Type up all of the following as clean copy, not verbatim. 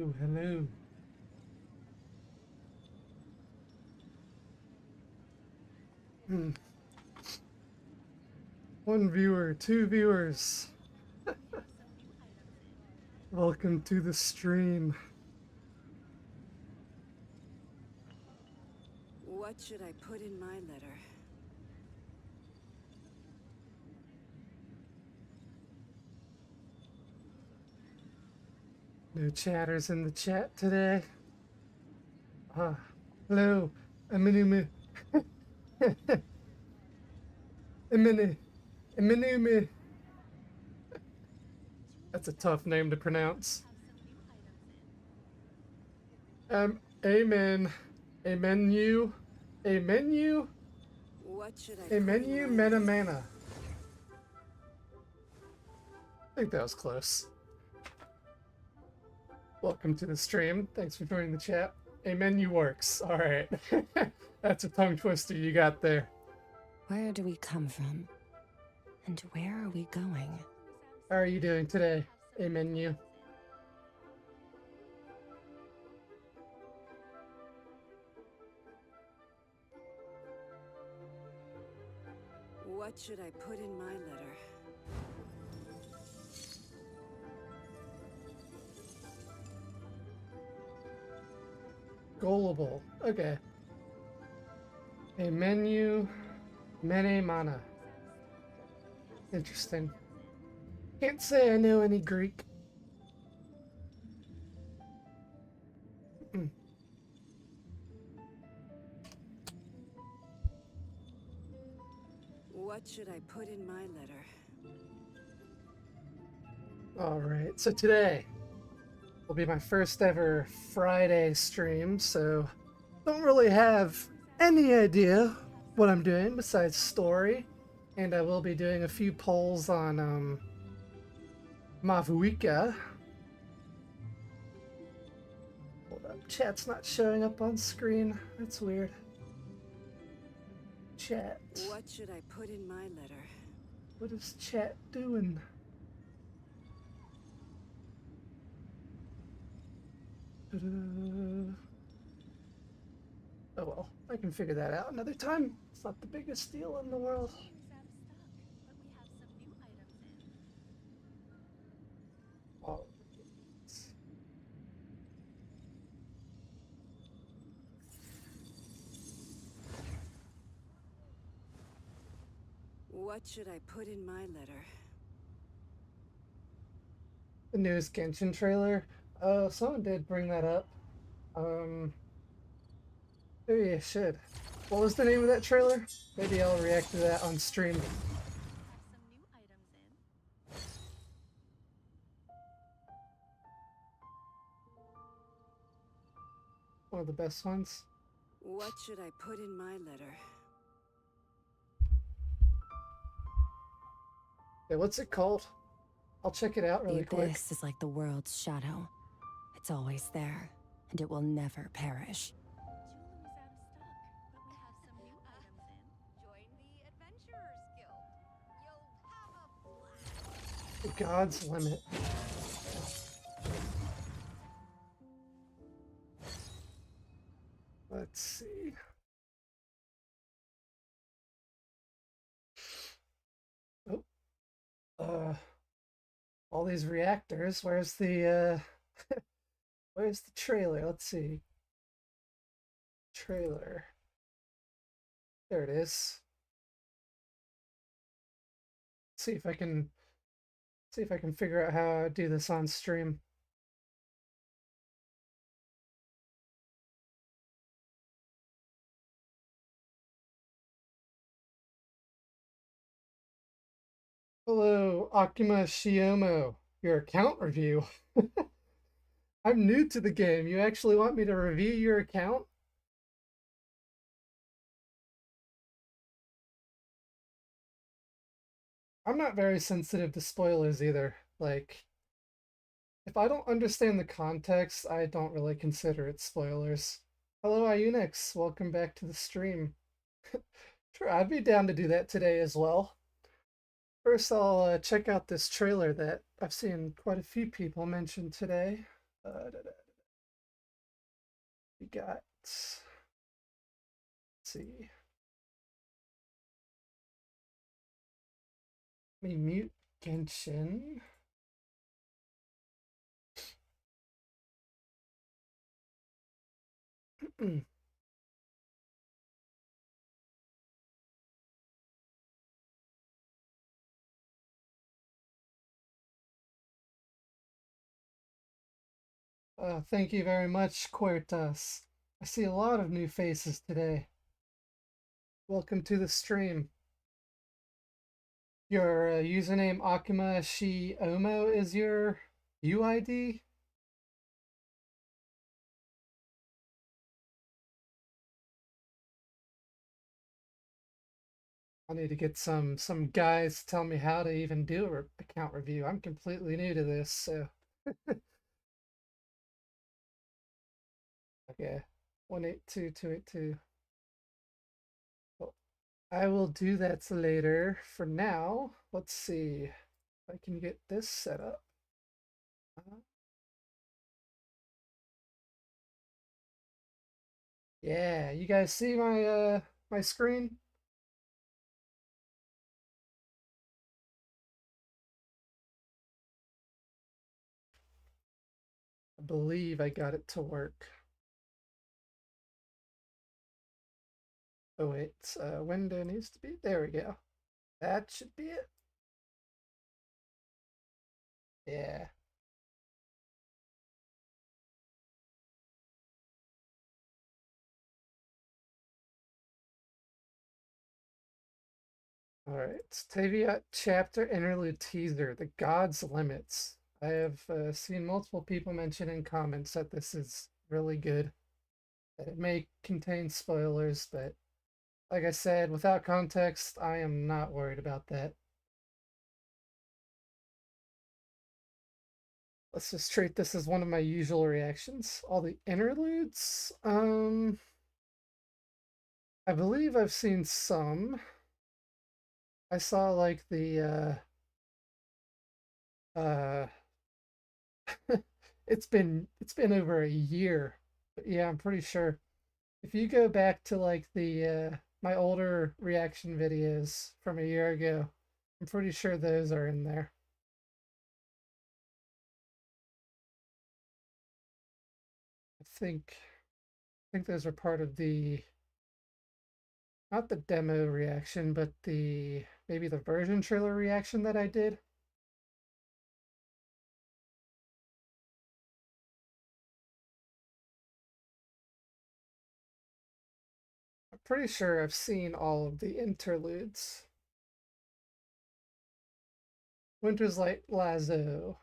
Oh, hello. Hmm. One viewer, two viewers. Welcome to the stream. What should I put in my letter? No chatters in the chat today. Hello. Aminume. Emine. Eminume. That's a tough name to pronounce. Amen. A menu. A menu. What should I A put menu. in my Mena letter? mana. I think that was close. Welcome to the stream. Thanks for joining the chat. A menu works. All right. That's a tongue twister you got there. Where do we come from? And where are we going? How are you doing today? A menu. What should I put in my letter? Gullible. Okay. A menu. Mene mana. Interesting. Can't say I know any Greek. What should I put in my letter? All right. So today will be my first ever Friday stream, so don't really have any idea what I'm doing besides story, and I will be doing a few polls on Mavuika. Hold up, chat's not showing up on screen. That's weird. Chat. What should I put in my letter? What is chat doing? Oh well, I can figure that out another time. It's not the biggest deal in the world. Oh. What should I put in my letter? The newest Genshin trailer. Oh, someone did bring that up. Maybe I should. What was the name of that trailer? Maybe I'll react to that on stream. One of the best ones. What should I put in my letter? Yeah, what's it called? I'll check it out really The quick. abyss is like the world's shadow. It's always there, and it will never perish. The God's Limit. Let's see. Oh. All these reactors. Where's the where's the trailer? Let's see. Trailer. There it is. See if I can figure out how to do this on stream. Hello, Akima Shiomo. Your account review. I'm new to the game. You actually want me to review your account? I'm not very sensitive to spoilers either. Like, if I don't understand the context, I don't really consider it spoilers. Hello, Iunix. Welcome back to the stream. Sure, I'd be down to do that today as well. First, I'll check out this trailer that I've seen quite a few people mention today. We got, let's see. Let me mute Genshin. Thank you very much, Quertas. I see a lot of new faces today. Welcome to the stream. Your username Akuma Shiomo is your UID? I need to get some guys to tell me how to even do a account review. I'm completely new to this, so okay. 182282. Well, I will do that later. For now, let's see if I can get this set up. Yeah, you guys see my my screen? I believe I got it to work. Oh wait, window needs to be, there we go. That should be it. Yeah. All right, Tavia chapter interlude teaser, The God's Limits. I have seen multiple people mention in comments that this is really good. That it may contain spoilers, but like I said, without context, I am not worried about that. Let's just treat this as one of my usual reactions. All the interludes, I believe I've seen some. I saw like the it's been over a year. But yeah, I'm pretty sure. If you go back to like the my older reaction videos from a year ago, I'm pretty sure those are in there. I think those are part of the, not the demo reaction, but the maybe the version trailer reaction that I did. I'm pretty sure I've seen all of the interludes. Winter's Night Lazo.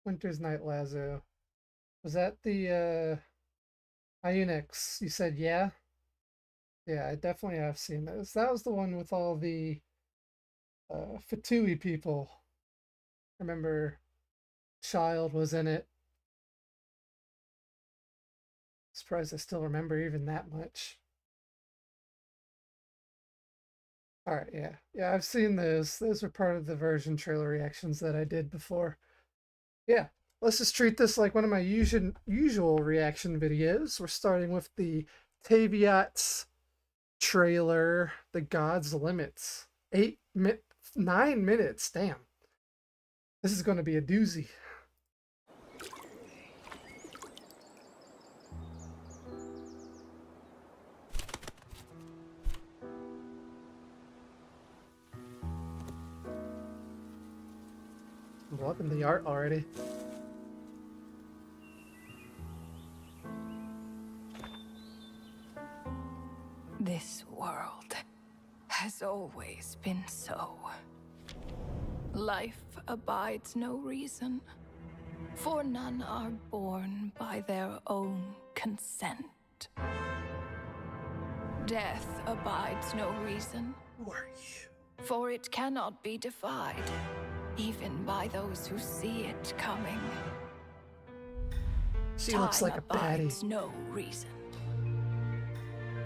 Winter's Night Lazo. Was that the Ionix? You said yeah? Yeah, I definitely have seen those. That was the one with all the Fatui people. I remember Child was in it. Surprised I still remember even that much. Alright, yeah. Yeah, I've seen those. Those are part of the version trailer reactions that I did before. Yeah, let's just treat this like one of my usual reaction videos. We're starting with the Taviats trailer, The God's Limits. 9 minutes, damn. This is going to be a doozy. I'm loving the art already. This world has always been so. Life abides no reason, for none are born by their own consent. Death abides no reason, Who are you? for it cannot be defied, even by those who see it coming. She looks like a baddie. Abides no reason,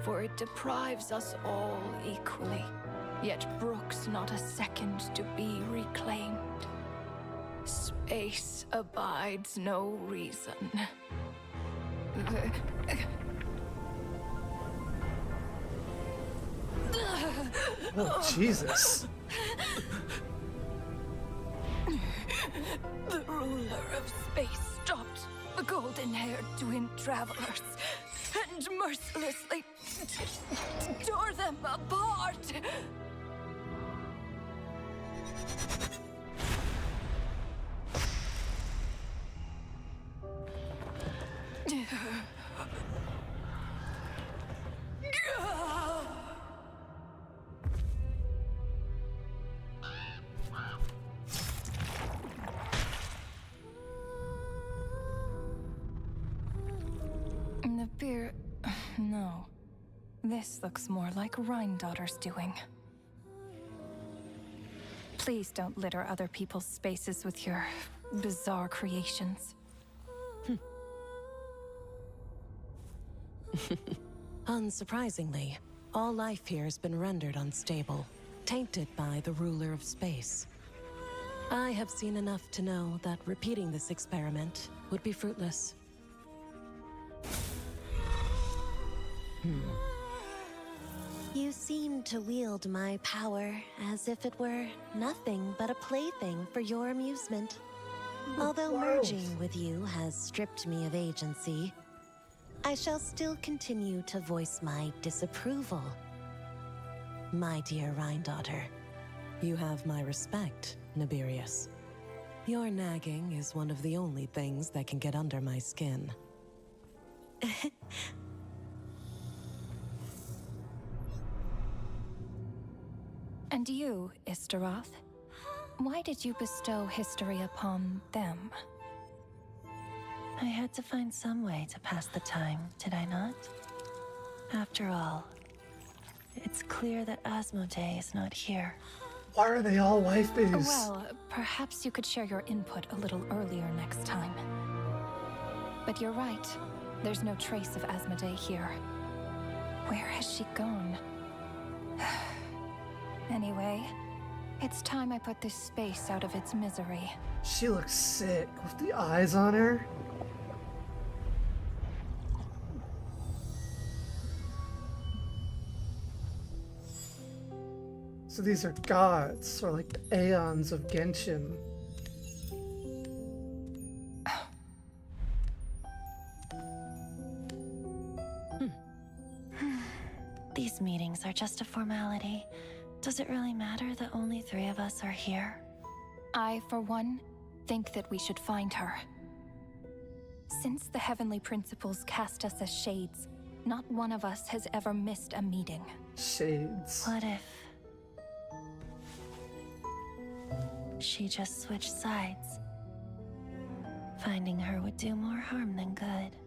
for it deprives us all equally, yet brooks not a second to be reclaimed. Space abides no reason. Oh, Jesus. The ruler of space stopped the golden-haired twin travelers and mercilessly tore them apart. The beer... No. This looks more like Rhine-daughter's doing. Please don't litter other people's spaces with your bizarre creations. Unsurprisingly, all life here has been rendered unstable, tainted by the ruler of space. I have seen enough to know that repeating this experiment would be fruitless. You seem to wield my power as if it were nothing but a plaything for your amusement. Although merging with you has stripped me of agency, I shall still continue to voice my disapproval. My dear Rhine-daughter. You have my respect, Nibirius. Your nagging is one of the only things that can get under my skin. And you, Istaroth? Why did you bestow history upon them? I had to find some way to pass the time, did I not? After all, it's clear that Asmodee is not here. Why are they all wife bees? Well, perhaps you could share your input a little earlier next time. But you're right. There's no trace of Asmodee here. Where has she gone? Anyway, it's time I put this space out of its misery. She looks sick with the eyes on her. So these are gods, or like the Aeons of Genshin. These meetings are just a formality. Does it really matter that only 3 of us are here? I, for one, think that we should find her. Since the Heavenly Principles cast us as shades, not one of us has ever missed a meeting. Shades. What if she just switched sides? Finding her would do more harm than good.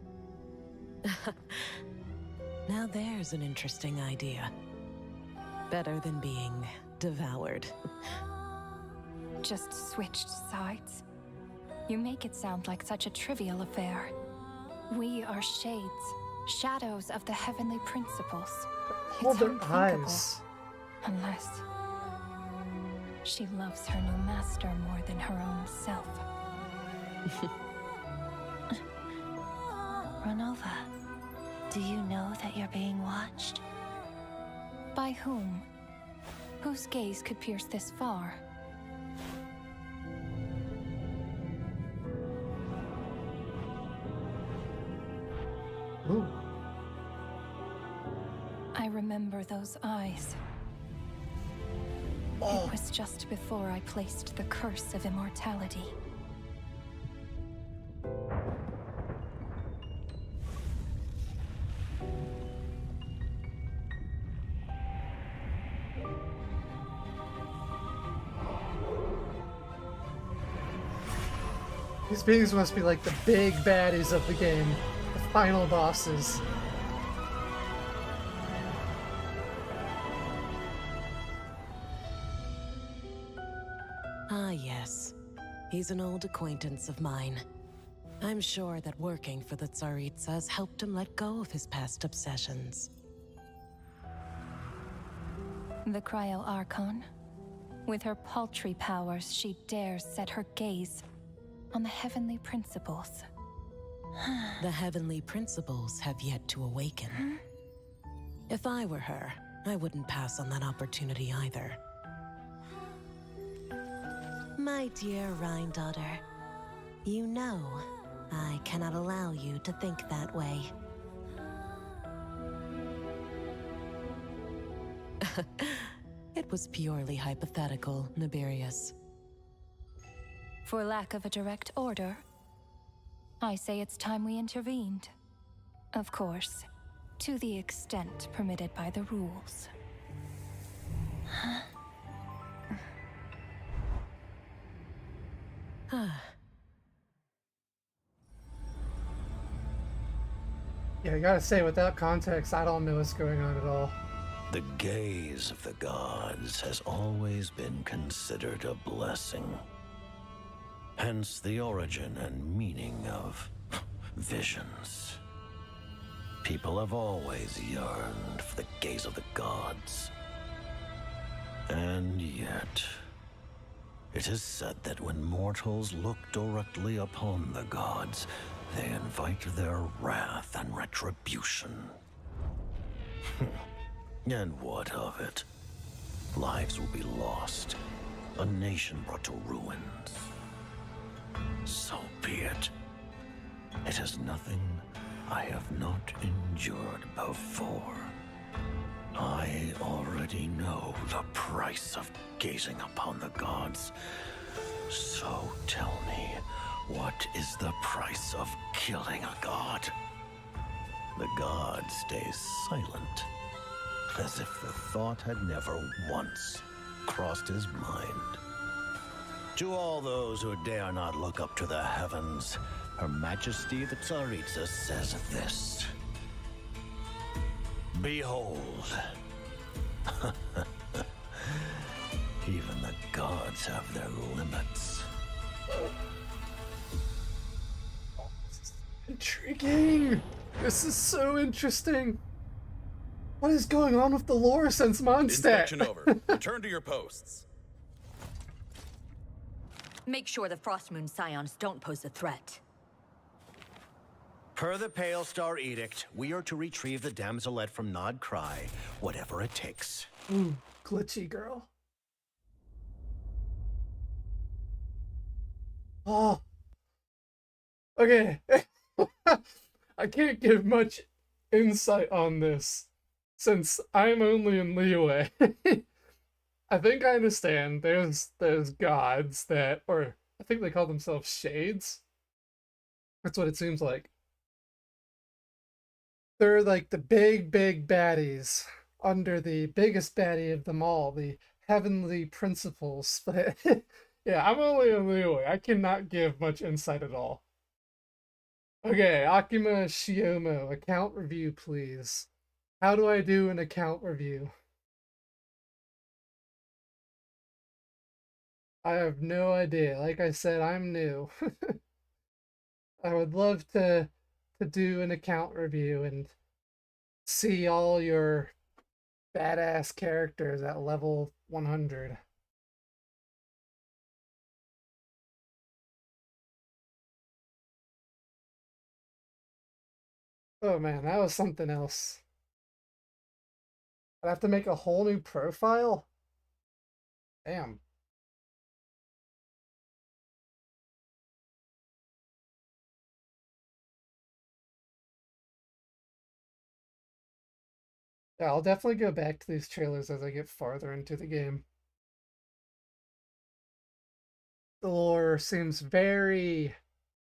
Now there's an interesting idea. Better than being devoured. Just switched sides? You make it sound like such a trivial affair. We are shades, shadows of the Heavenly Principles. Hold It's their unthinkable. eyes. Unless she loves her new master more than her own self. Renova, do you know that you're being watched? By whom? Whose gaze could pierce this far? Ooh. I remember those eyes. Oh. It was just before I placed the curse of immortality. These beings must be like the big baddies of the game, the final bosses. Ah, yes. He's an old acquaintance of mine. I'm sure that working for the Tsaritsa has helped him let go of his past obsessions. The Cryo Archon. With her paltry powers, she dares set her gaze on the Heavenly Principles. The Heavenly Principles have yet to awaken. If I were her, I wouldn't pass on that opportunity either. My dear Rhine daughter, you know I cannot allow you to think that way. It was purely hypothetical, Nibirius. For lack of a direct order, I say it's time we intervened. Of course, to the extent permitted by the rules. Yeah, I gotta say, without context, I don't know what's going on at all. The gaze of the gods has always been considered a blessing. Hence the origin and meaning of visions. People have always yearned for the gaze of the gods. And yet, it is said that when mortals look directly upon the gods, they invite their wrath and retribution. And what of it? Lives will be lost, a nation brought to ruins. So be it. It is nothing I have not endured before. I already know the price of gazing upon the gods. So tell me, what is the price of killing a god? The god stays silent, as if the thought had never once crossed his mind. To all those who dare not look up to the heavens, Her Majesty the Tsaritsa says this. Behold. Even the gods have their limits. Intriguing! This is so interesting! What is going on with the lore since Mondstadt? Inspection over. Return to your posts. Make sure the Frostmoon Scions don't pose a threat. Per the Pale Star Edict, we are to retrieve the damselette from Nod Cry, whatever it takes. Ooh, glitchy girl. Oh. Okay. I can't give much insight on this, since I'm only in Liyue. I think I understand. There's gods that, or I think they call themselves shades. That's what it seems like. They're like the big baddies under the biggest baddie of them all, the heavenly principles. But yeah, I'm only in Liyue. I cannot give much insight at all. Okay, Akima Shiomo, account review, please. How do I do an account review? I have no idea. Like I said, I'm new. I would love to do an account review and see all your badass characters at level 100. Oh man, that was something else. I'd have to make a whole new profile? Damn. Yeah, I'll definitely go back to these trailers as I get farther into the game. The lore seems very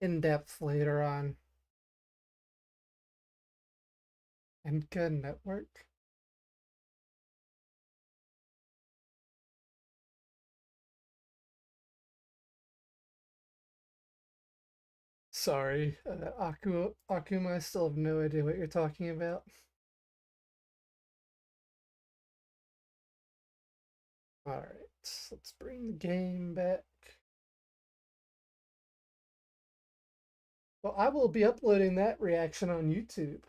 in-depth later on. And good network. Sorry, Akuma, I still have no idea what you're talking about. Alright, let's bring the game back. Well, I will be uploading that reaction on YouTube,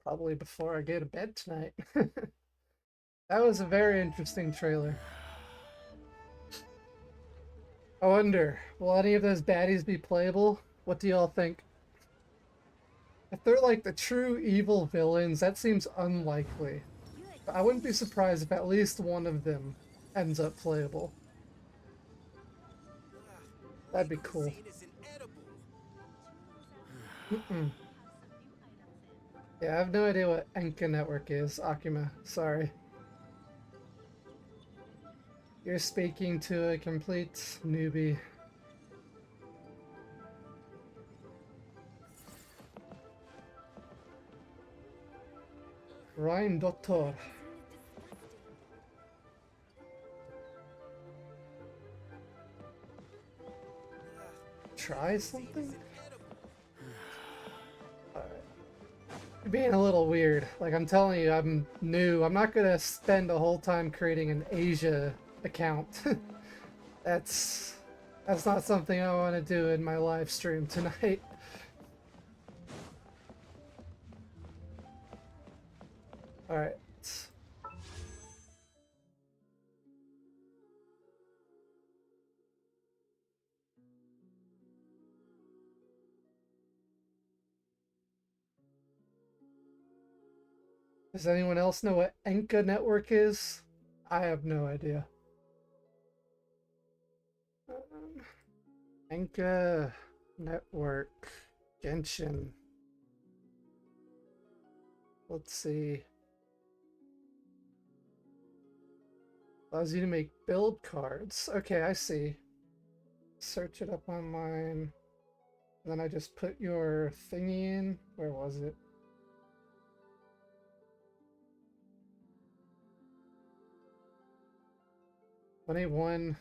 probably before I go to bed tonight. That was a very interesting trailer. I wonder, will any of those baddies be playable? What do y'all think? If they're like the true evil villains, that seems unlikely. I wouldn't be surprised if at least one of them ends up playable. That'd be cool. Mm-mm. Yeah, I have no idea what Enka Network is, Akima. Sorry. You're speaking to a complete newbie. Ryan Doctor. Try something? Alright. You're being a little weird. Like, I'm telling you, I'm new. I'm not gonna spend a whole time creating an Asia account. That's not something I want to do in my live stream tonight. Alright. Does anyone else know what Enka Network is? I have no idea. Enka Network. Genshin. Let's see. Allows you to make build cards. Okay, I see. Search it up online. Then I just put your thingy in. Where was it? One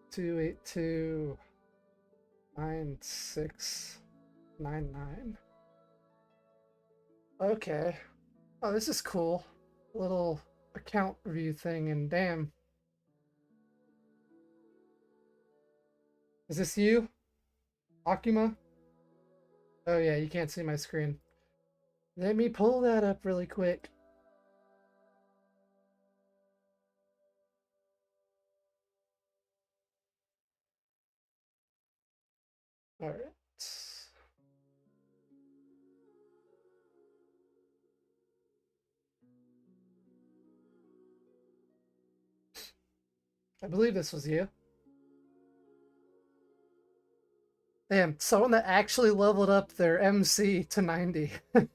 282 9699. Okay. Oh, this is cool. Little account review thing, and damn. Is this you? Akima? Oh yeah, you can't see my screen. Let me pull that up really quick. Alright. I believe this was you. Damn, someone that actually leveled up their MC to 90. I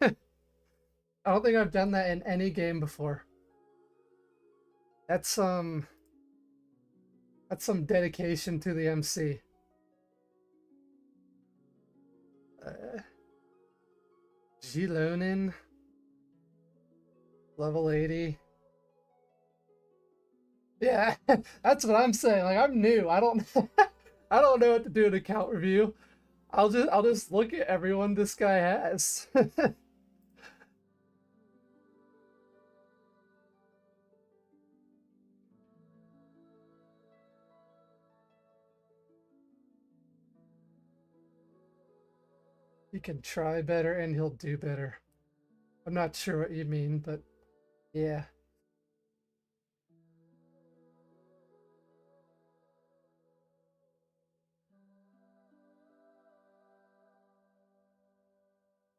don't think I've done that in any game before. That's some dedication to the MC. Gilonin, level 80. Yeah, that's what I'm saying. Like, I'm new. I don't I don't know what to do in account review. I'll just look at everyone this guy has. He can try better and he'll do better. I'm not sure what you mean, but yeah.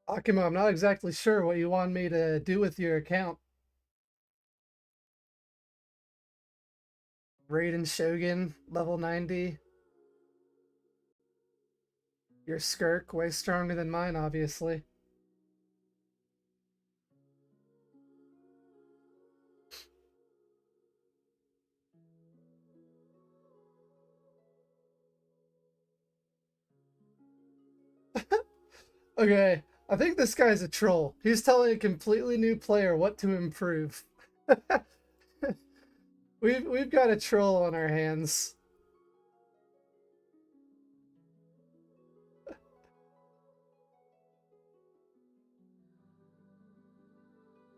Akima, I'm not exactly sure what you want me to do with your account. Raiden Shogun, level 90. Your Skirk, way stronger than mine, obviously. Okay, I think this guy's a troll. He's telling a completely new player what to improve. We've got a troll on our hands.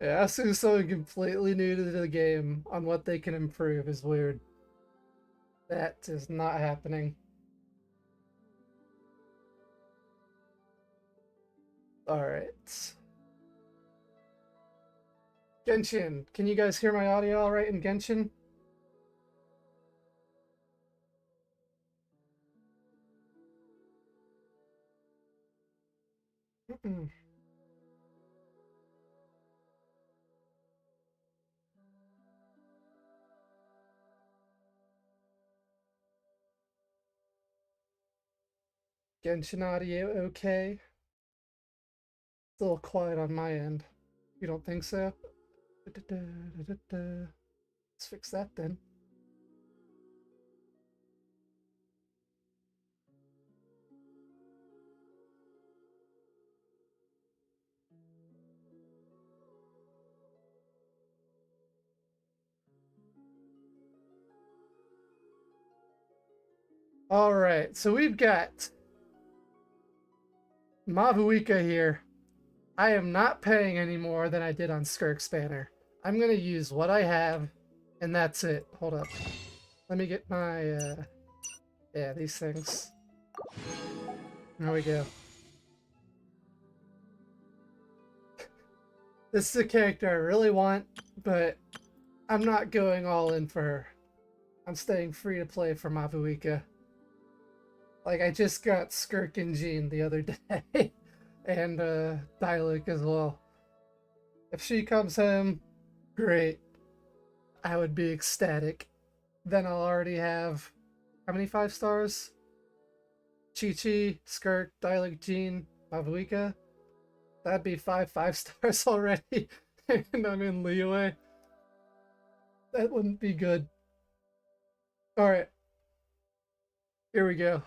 Yeah, asking someone completely new to the game on what they can improve is weird. That is not happening. Alright. Genshin, can you guys hear my audio alright in Genshin? Genshin audio okay? It's a little quiet on my end. You don't think so? Let's fix that then. Alright, so we've got Mavuika here. I am not paying any more than I did on Skirk's banner. I'm gonna use what I have, and that's it. Hold up. Let me get my, yeah, these things. There we go. This is a character I really want, but I'm not going all in for her. I'm staying free to play for Mavuika. Like, I just got Skirk and Jean the other day, and Diluc as well. If she comes home, great. I would be ecstatic. Then I'll already have, how many 5 stars? Chi-Chi, Skirk, Diluc, Jean, Mavuika. That'd be 5 5-stars already, and I'm in Liyue. That wouldn't be good. Alright. Here we go.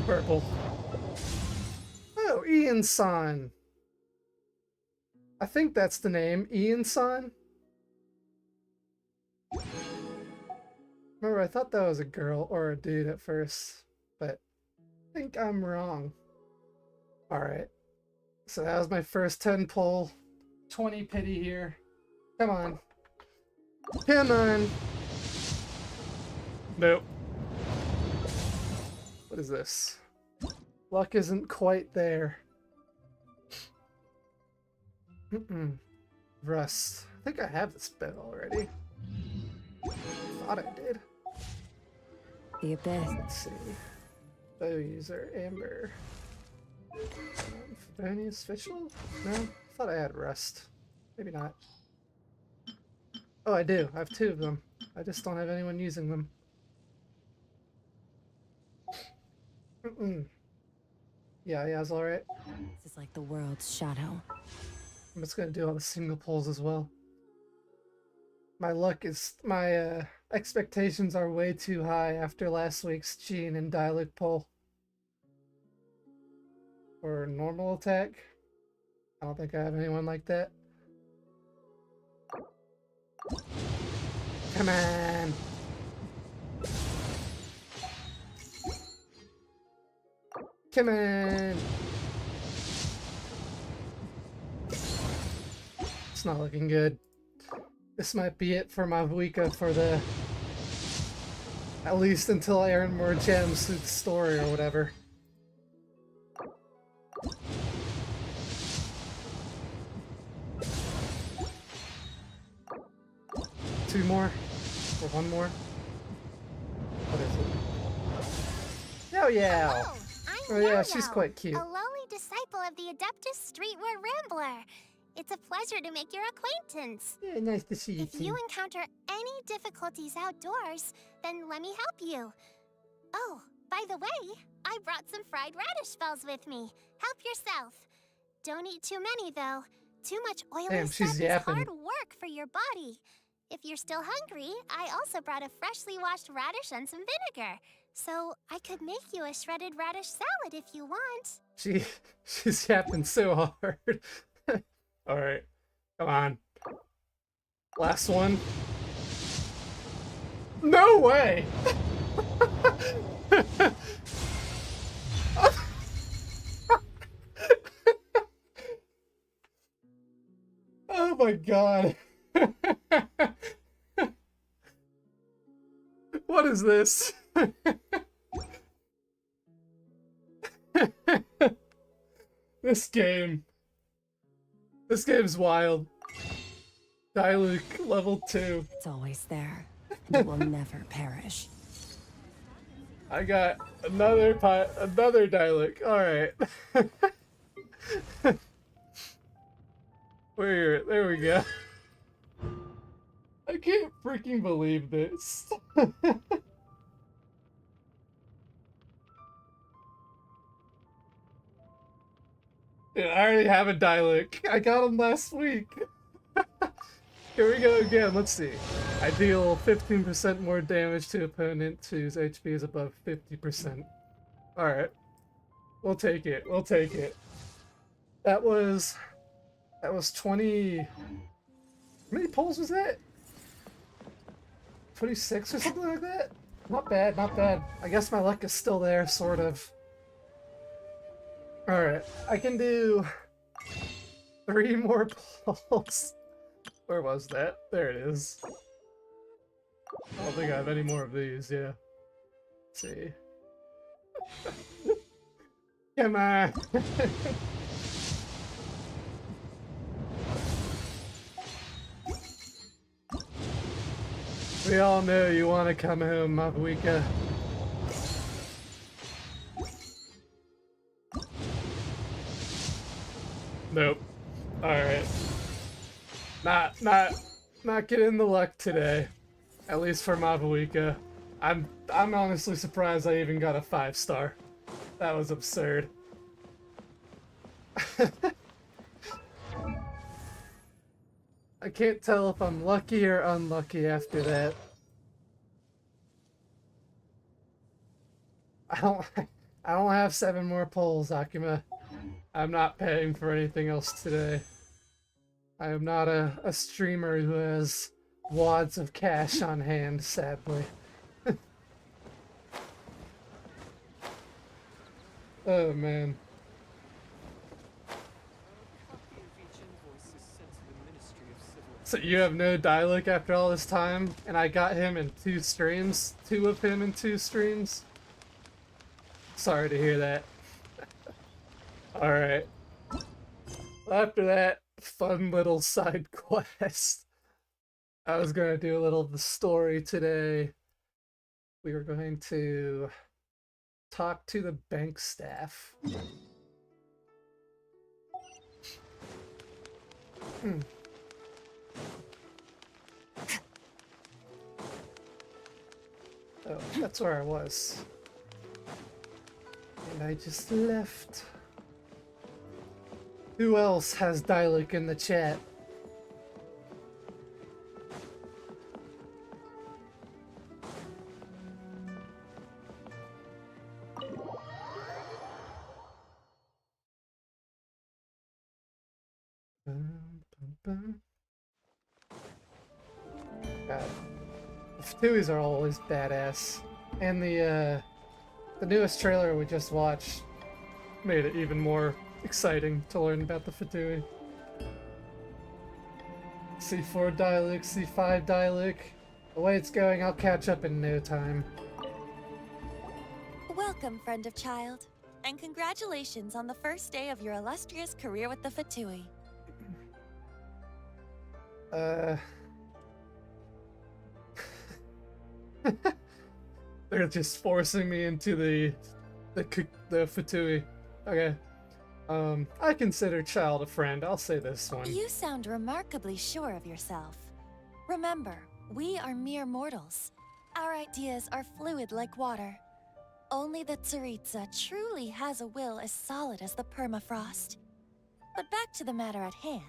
Purple. Oh, Ian-san. I think that's the name, Ian-san. Remember, I thought that was a girl or a dude at first, but I think I'm wrong. Alright. So that was my first 10 pull. 20 pity here. Come on. Come on. Nope. What is this? Luck isn't quite there. Rust. I think I have this bit already. Thought I did. The abyss. Let's see. Bow user, Amber. Favonius Official? No? Thought I had Rust. Maybe not. Oh, I do. I have 2 of them. I just don't have anyone using them. Yeah, it's alright. This is like the world's shadow. I'm just gonna do all the single pulls as well. My luck is... my expectations are way too high after last week's Jean and Diluc pull. Or normal attack. I don't think I have anyone like that. Come on! Come on! It's not looking good. This might be it for Mavuika for the... at least until I earn more gems through the story or whatever. Two more? Or one more? What is it? Oh yeah! Hello, I'm Oh yeah, Yo-Yo, she's quite cute. a lowly disciple of the Adeptus Streetwear Rambler. It's a pleasure to make your acquaintance. Yeah, nice to see you If you too. encounter any difficulties outdoors, then let me help you. Oh, by the way, I brought some fried radish balls with me. Help yourself. Don't eat too many, though. Too much oily Damn, stuff she's is yapping. hard work for your body. If you're still hungry, I also brought a freshly washed radish and some vinegar. So I could make you a shredded radish salad if you want. She's yapping so hard. Alright. Come on. Last one. No way! Oh my god. What is this? This game. This game's wild. Diluc, level 2. It's always there, and it will never perish. I got another Diluc. Alright. There we go. I can't freaking believe this. Dude, I already have a Dialect. I got him last week. Here we go again. Let's see. I deal 15% more damage to opponent whose HP is above 50%. Alright. We'll take it. We'll take it. That was 20... How many pulls was that? 26 or something like that? Not bad, not bad. I guess my luck is still there, sort of. Alright, I can do 3 more pulls. Where was that? There it is. I don't think I have any more of these, yeah. Let's see. Come on! We all know you want to come home, Mavuika. Nope. Alright. Not getting the luck today. At least for Mavuika. I'm honestly surprised I even got a 5-star. That was absurd. I can't tell if I'm lucky or unlucky after that. I don't have 7 more pulls, Akuma. I'm not paying for anything else today. I am not a streamer who has wads of cash on hand, sadly. Oh man. So you have no Dialect after all this time, and I got him in 2 streams? 2 of him in 2 streams? Sorry to hear that. Alright. After that fun little side quest, I was gonna do a little of the story today. We were going to talk to the bank staff. Oh, that's where I was. And I just left. Who else has Dialect in the chat? God. The Fatuis are always badass. And the newest trailer we just watched made it even more exciting to learn about the Fatui. C4 Dialect, C5 Dialect. The way it's going, I'll catch up in no time. Welcome, friend of child, and congratulations on the first day of your illustrious career with the Fatui. They're just forcing me into the Fatui. Okay. I consider Child a friend. I'll say this one. You sound remarkably sure of yourself. Remember, we are mere mortals. Our ideas are fluid like water. Only the Tsaritsa truly has a will as solid as the permafrost. But back to the matter at hand.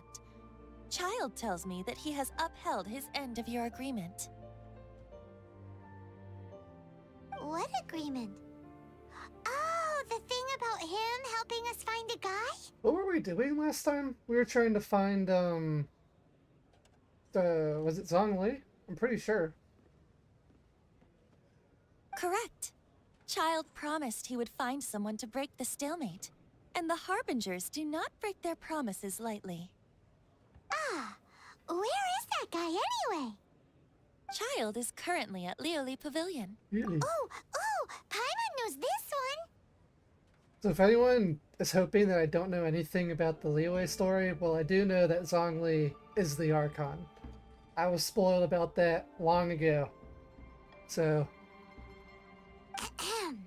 Child tells me that he has upheld his end of your agreement. What agreement? Oh, the thing about him helping us find a guy? What were we doing last time? We were trying to find, was it Zhongli? I'm pretty sure. Correct. Child promised he would find someone to break the stalemate. And the Harbingers do not break their promises lightly. Ah, where is that guy anyway? Child is currently at Liyue Pavilion. Really? Oh, Paimon knows this one. So if anyone is hoping that I don't know anything about the Liyue story, well, I do know that Zhongli is the Archon. I was spoiled about that long ago. So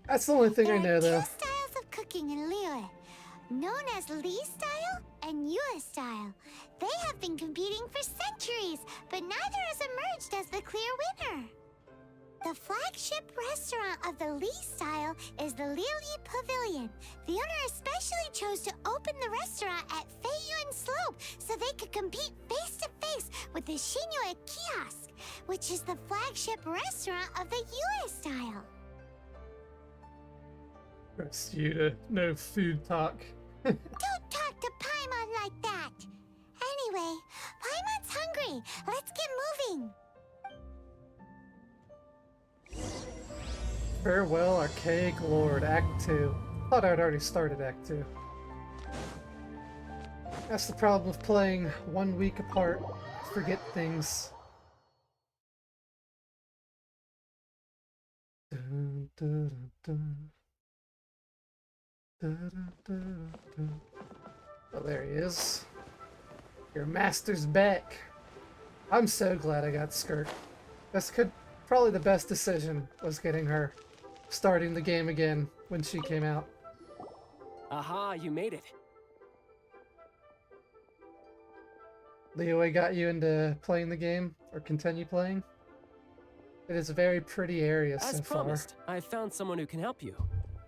that's the only thing I know, There though. are 2 styles of cooking in Liyue, known as Li style and Yue style. They have been competing for centuries, but neither has emerged as the clear winner. The flagship restaurant of the Li style is the Liyue Pavilion. The owner especially chose to open the restaurant at Feiyun Slope so they could compete face to face with the Xinyu Kiosk, which is the flagship restaurant of the Yue style. Trust you to no food talk. Don't talk to Paimon like that! Anyway, Paimon's hungry. Let's get moving. Farewell, Archaic Lord, Act 2. Thought I'd already started Act 2. That's the problem with playing 1 week apart. Forget things. Dun, dun, dun, dun. Dun, dun, dun. Oh, there he is. Your master's back. I'm so glad I got Skirt. Probably the best decision was getting her. Starting the game again when she came out. Aha, you made it. Liyue got you into playing the game, or continue playing? It is a very pretty area so far. As promised, I found someone who can help you.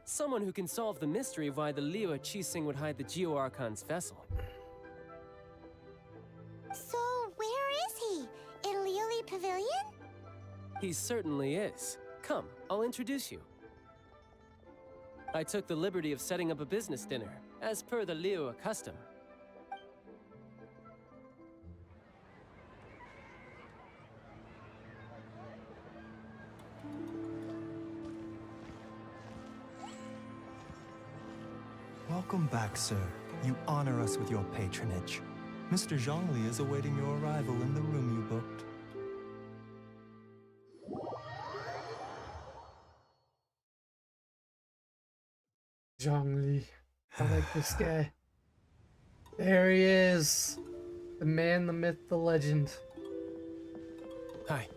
Someone who can solve the mystery of why the Liyue Qixing would hide the Geo-Archon's vessel. So, where is he? In Liyue Pavilion? He certainly is. Come, I'll introduce you. I took the liberty of setting up a business dinner, as per the Liyue custom. Welcome back, sir. You honor us with your patronage. Mr. Zhongli is awaiting your arrival in the room you booked. Zhongli. I like this guy. There he is. The man, the myth, the legend. Hi.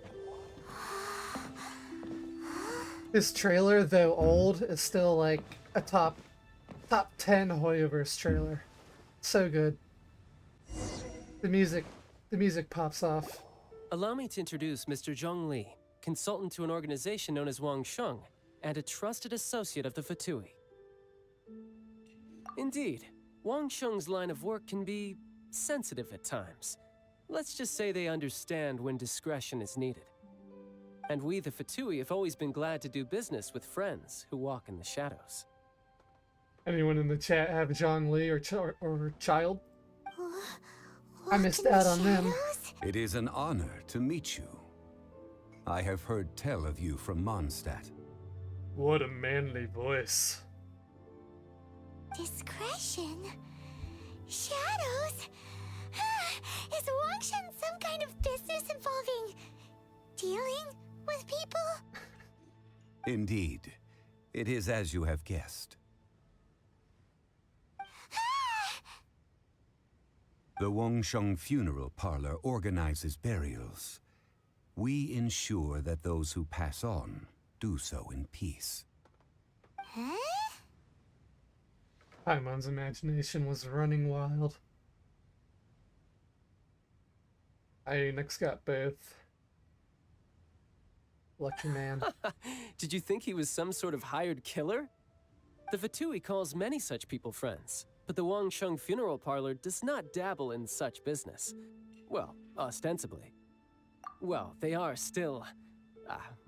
This trailer, though old, is still like a top 10 Hoyoverse trailer. So good. The music pops off. Allow me to introduce Mr. Zhongli, consultant to an organization known as Wang Sheng, and a trusted associate of the Fatui. Indeed, Wang Sheng's line of work can be sensitive at times. Let's just say they understand when discretion is needed. And we, the Fatui, have always been glad to do business with friends who walk in the shadows. Anyone in the chat have Zhongli or Child? I missed out on them. It is an honor to meet you. I have heard tell of you from Mondstadt. What a manly voice. Discretion? Shadows? Is Wangshan some kind of business involving dealing with people? Indeed. It is as you have guessed. The Wangsheng Funeral Parlor organizes burials. We ensure that those who pass on do so in peace. Huh? Paimon's imagination was running wild. I next got both. Lucky man. Did you think he was some sort of hired killer? The Fatui calls many such people friends, but the Wangsheng Funeral Parlor does not dabble in such business. Well, ostensibly. Well, they are still...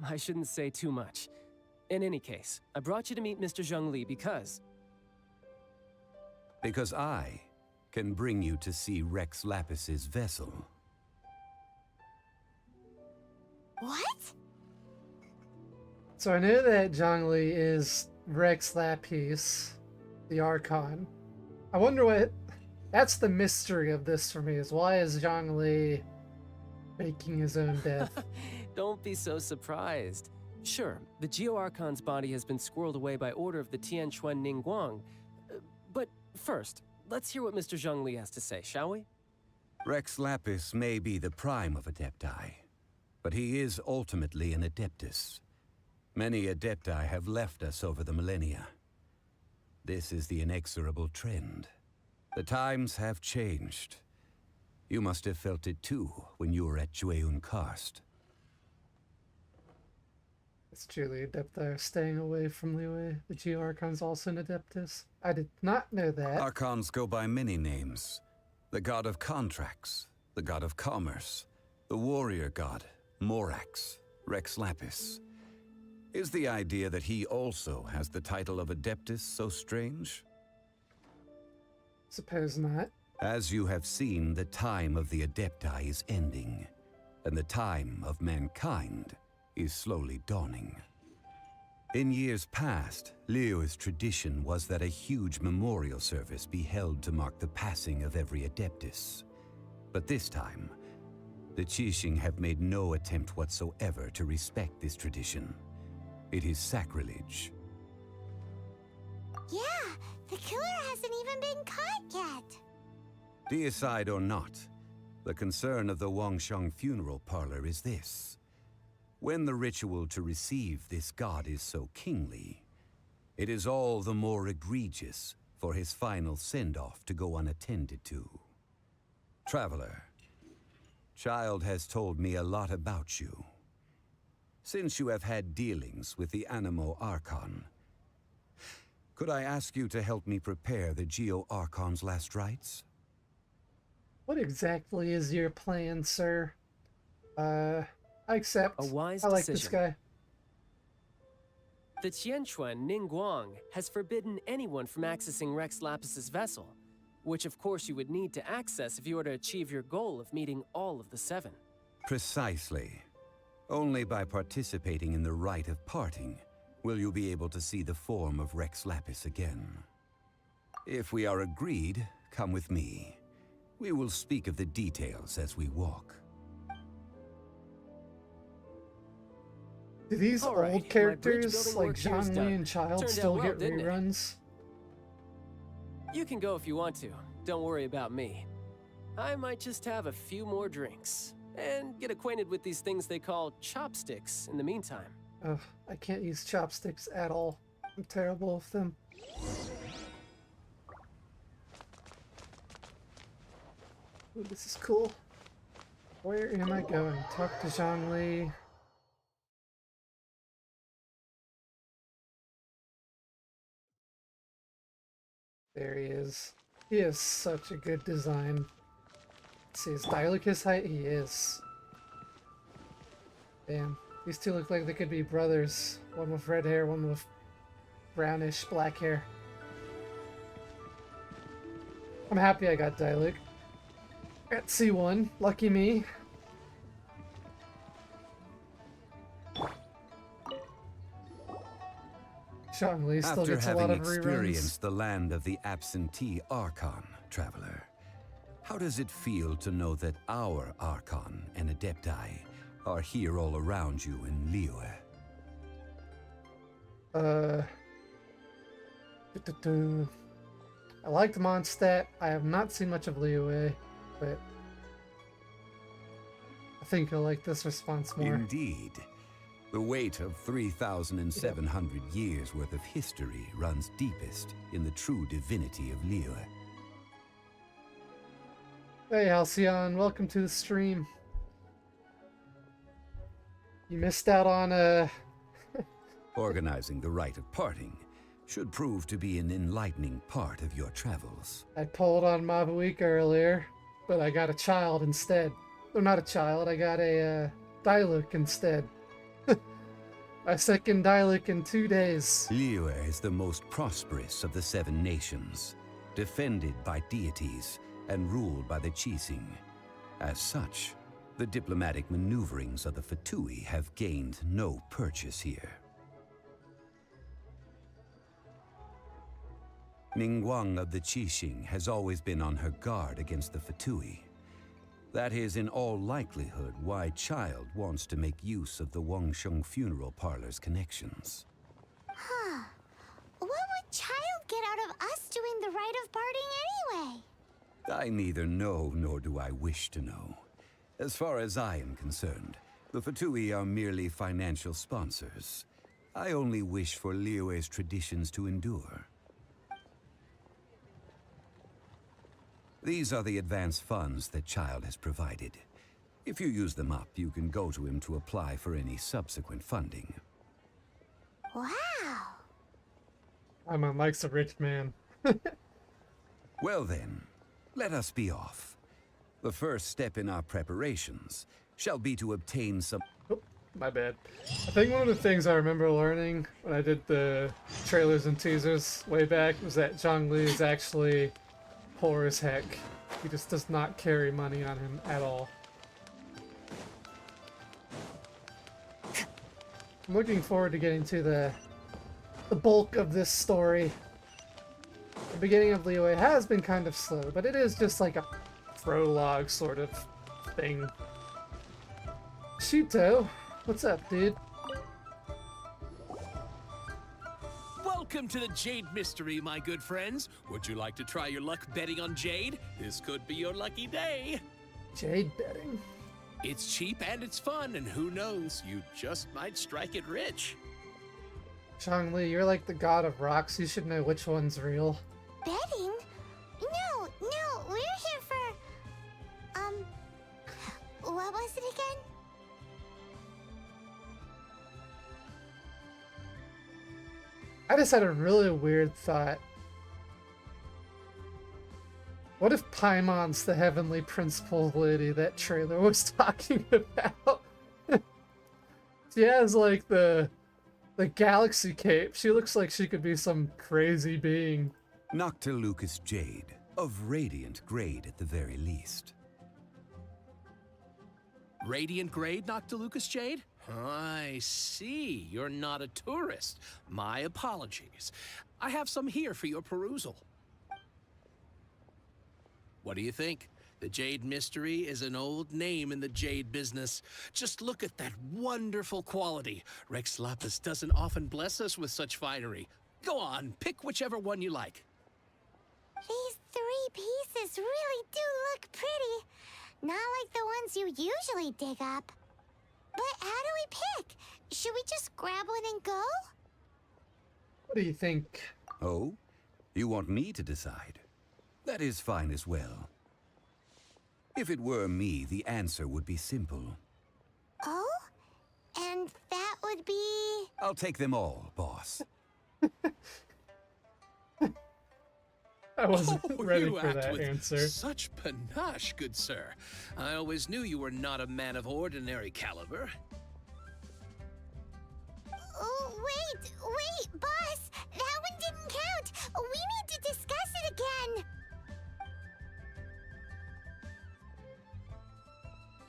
I shouldn't say too much. In any case, I brought you to meet Mr. Zhongli because... Because I can bring you to see Rex Lapis's vessel. What? So I know that Zhongli is Rex Lapis, the Archon. I wonder what... That's the mystery of this for me, is why is Zhongli making his own death? Don't be so surprised. Sure, the Geo-Archon's body has been squirreled away by order of the Tianquan Ningguang. But first, let's hear what Mr. Zhongli has to say, shall we? Rex Lapis may be the prime of Adepti, but he is ultimately an Adeptus. Many Adepti have left us over the millennia. This is the inexorable trend. The times have changed. You must have felt it too when you were at Jueyun Karst. It's truly Adepti are staying away from Liyue. The Geo-Archon's also an Adeptus. I did not know that. Archons go by many names. The god of contracts, the god of commerce, the warrior god, Morax, Rex Lapis. Is the idea that he also has the title of Adeptus so strange? Suppose not. As you have seen, the time of the Adepti is ending, and the time of mankind is slowly dawning. In years past, Liyue's tradition was that a huge memorial service be held to mark the passing of every Adeptus. But this time, the Qixing have made no attempt whatsoever to respect this tradition. It is sacrilege. Yeah, the killer hasn't even been caught yet. Deicide or not, the concern of the Wangsheng funeral parlor is this. When the ritual to receive this god is so kingly, it is all the more egregious for his final send-off to go unattended to. Traveler, Child has told me a lot about you. Since you have had dealings with the Animo Archon, could I ask you to help me prepare the Geo-Archon's last rites? What exactly is your plan, sir? I accept. A wise I like decision. this guy. The Qianquan Ningguang has forbidden anyone from accessing Rex Lapis's vessel, which of course you would need to access if you were to achieve your goal of meeting all of the seven. Precisely. Only by participating in the rite of parting will you be able to see the form of Rex Lapis again. If we are agreed, come with me. We will speak of the details as we walk. Do these All right, old my characters bridge-building like work here is Zhongli done. and Child Turned out still well, get didn't it? reruns? You can go if you want to. Don't worry about me. I might just have a few more drinks and get acquainted with these things they call chopsticks in the meantime. Ugh, I can't use chopsticks at all. I'm terrible with them. Ooh, this is cool. Where am I going? Talk to Zhongli. There he is. He has such a good design. Let's see his Dialicus height? He is. Damn. These two look like they could be brothers. One with red hair, one with brownish black hair. I'm happy I got Dialic. At C1. Lucky me. Zhongli still After gets a lot having of reruns. experienced the land of the absentee Archon, Traveler, how does it feel to know that our Archon and Adepti are here all around you in Liyue? I liked Mondstadt. I have not seen much of Liyue, but I think I like this response more. Indeed. The weight of 3,700 years worth of history runs deepest in the true divinity of Liyue. Hey Halcyon, welcome to the stream. You missed out on Organizing the rite of parting should prove to be an enlightening part of your travels. I pulled on Mavuika earlier, but I got a child instead. Or not a child, I got a Diluc instead. My second Diluc in 2 days. Liyue is the most prosperous of the 7 nations, defended by deities and ruled by the Qixing. As such, the diplomatic maneuverings of the Fatui have gained no purchase here. Ningguang of the Qixing has always been on her guard against the Fatui. That is in all likelihood why Child wants to make use of the Wangsheng funeral parlor's connections. Huh. What would Child get out of us doing the rite of parting anyway? I neither know nor do I wish to know. As far as I am concerned, the Fatui are merely financial sponsors. I only wish for Liyue's traditions to endure. These are the advance funds that Child has provided. If you use them up, you can go to him to apply for any subsequent funding. Wow. I'm Mike's a rich man. Well then, let us be off. The first step in our preparations shall be to obtain some... Oh, my bad. I think one of the things I remember learning when I did the trailers and teasers way back was that Zhongli is actually poor as heck. He just does not carry money on him at all. I'm looking forward to getting to the bulk of this story. The beginning of Liyue has been kind of slow, but it is just like a prologue sort of thing. Shuto, what's up, dude? Welcome to the Jade Mystery, my good friends. Would you like to try your luck betting on Jade? This could be your lucky day. Jade betting? It's cheap and it's fun, and who knows, you just might strike it rich. Zhongli, you're like the god of rocks. You should know which one's real. Betting? No, we're here for... what was it again? I just had a really weird thought. What if Paimon's the heavenly principal lady that trailer was talking about? She has like the galaxy cape. She looks like she could be some crazy being. Noctilucous Jade, of radiant grade at the very least. Radiant grade, Noctilucous Jade? I see. You're not a tourist. My apologies. I have some here for your perusal. What do you think? The Jade Mystery is an old name in the jade business. Just look at that wonderful quality. Rex Lapis doesn't often bless us with such finery. Go on, pick whichever one you like. These 3 pieces really do look pretty. Not like the ones you usually dig up. But how do we pick? Should we just grab one and go? What do you think? Oh? You want me to decide? That is fine as well. If it were me, the answer would be simple. Oh? And that would be... I'll take them all, boss. I wasn't ready you for act that with answer. Such panache, good sir. I always knew you were not a man of ordinary caliber. Oh, wait, boss! That one didn't count! We need to discuss it again!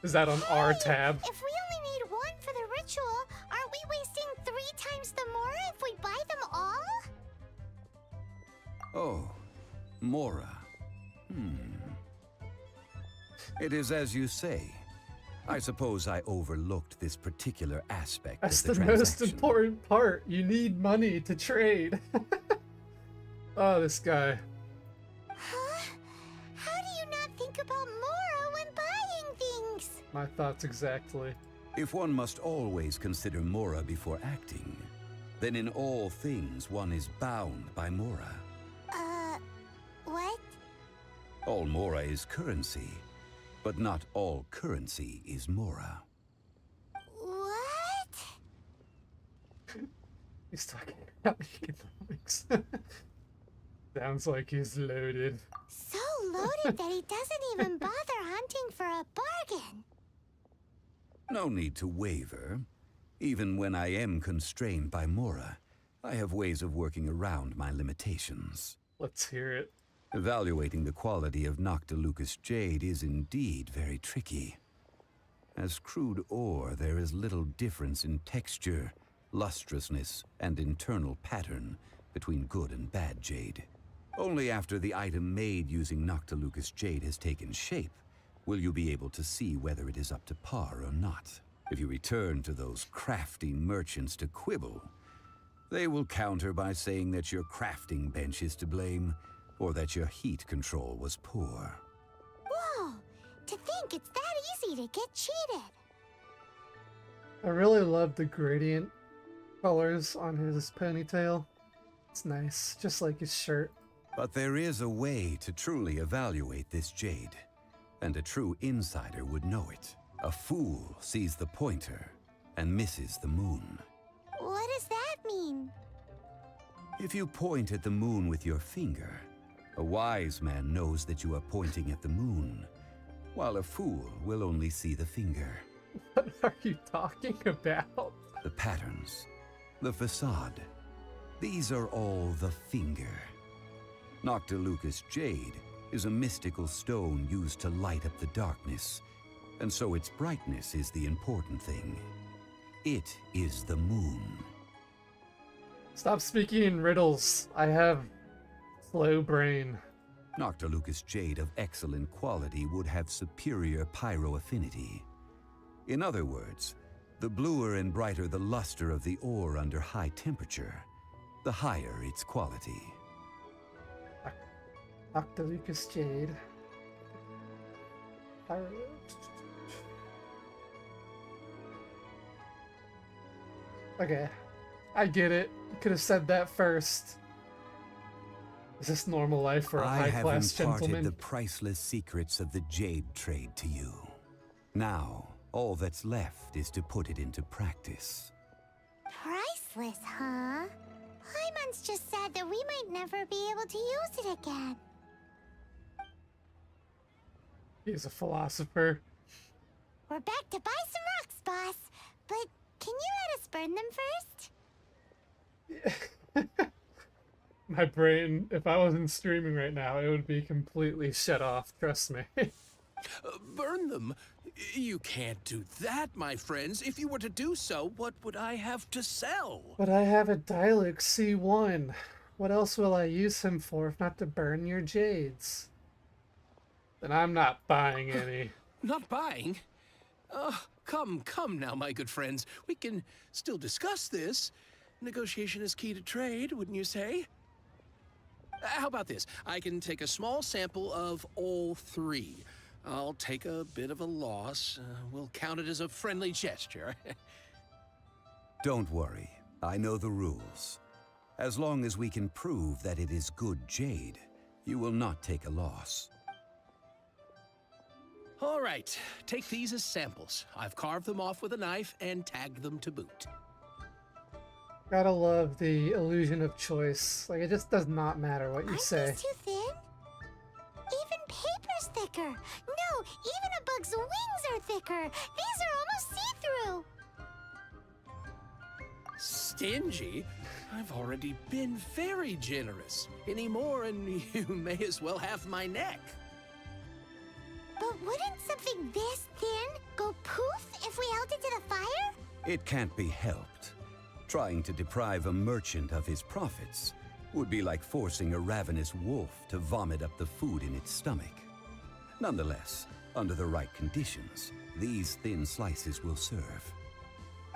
Is that on our tab? If we only need one for the ritual, aren't we wasting 3 times the more if we buy them all? Oh, Mora. It is as you say. I suppose I overlooked this particular aspect That's of the the most transaction. important part. You need money to trade. Oh, this guy. Huh? How do you not think about Mora when buying things? My thoughts exactly. If one must always consider Mora before acting, then in all things one is bound by Mora. What? All Mora is currency, but not all currency is Mora. What? He's talking about economics. Sounds like he's loaded. So loaded that he doesn't even bother hunting for a bargain. No need to waver. Even when I am constrained by Mora, I have ways of working around my limitations. Let's hear it. Evaluating the quality of Noctilucous Jade is indeed very tricky. As crude ore, there is little difference in texture, lustrousness, and internal pattern between good and bad jade. Only after the item made using Noctilucous Jade has taken shape will you be able to see whether it is up to par or not. If you return to those crafty merchants to quibble, they will counter by saying that your crafting bench is to blame, or that your heat control was poor. Whoa! To think it's that easy to get cheated. I really love the gradient colors on his ponytail. It's nice, just like his shirt. But there is a way to truly evaluate this jade, and a true insider would know it. A fool sees the pointer and misses the moon. What does that mean? If you point at the moon with your finger, a wise man knows that you are pointing at the moon, while a fool will only see the finger. What are you talking about? The patterns, the facade, these are all the finger. Noctilucous jade is a mystical stone used to light up the darkness, and so its brightness is the important thing. It is the moon. Stop speaking in riddles. I have slow brain. Noctilucous jade of excellent quality would have superior pyro affinity. In other words, the bluer and brighter the luster of the ore under high temperature, the higher its quality. Noctilucous jade. Okay, I get it. You could have said that first. Is this normal life for a high-class I have imparted gentleman? the priceless secrets of the jade trade to you. Now, all that's left is to put it into practice. Priceless, huh? Hyman's just sad that we might never be able to use it again. He's a philosopher. We're back to buy some rocks, boss. But can you let us burn them first? My brain, if I wasn't streaming right now, it would be completely shut off, trust me. Burn them? You can't do that, my friends. If you were to do so, what would I have to sell? But I have a Dialux C1. What else will I use him for if not to burn your jades? Then I'm not buying any. Not buying? Come now, my good friends. We can still discuss this. Negotiation is key to trade, wouldn't you say? How about this? I can take a small sample of all three. I'll take a bit of a loss. We'll count it as a friendly gesture. Don't worry, I know the rules. As long as we can prove that it is good jade, you will not take a loss. All right, take these as samples. I've carved them off with a knife and tagged them to boot. Gotta love the illusion of choice. Like, it just does not matter what you Aren't say. these too thin? Even paper's thicker. No, even a bug's wings are thicker. These are almost see-through. Stingy? I've already been very generous. Any more and you may as well have my neck. But wouldn't something this thin go poof if we held it to the fire? It can't be helped. Trying to deprive a merchant of his profits would be like forcing a ravenous wolf to vomit up the food in its stomach. Nonetheless, under the right conditions, these thin slices will serve.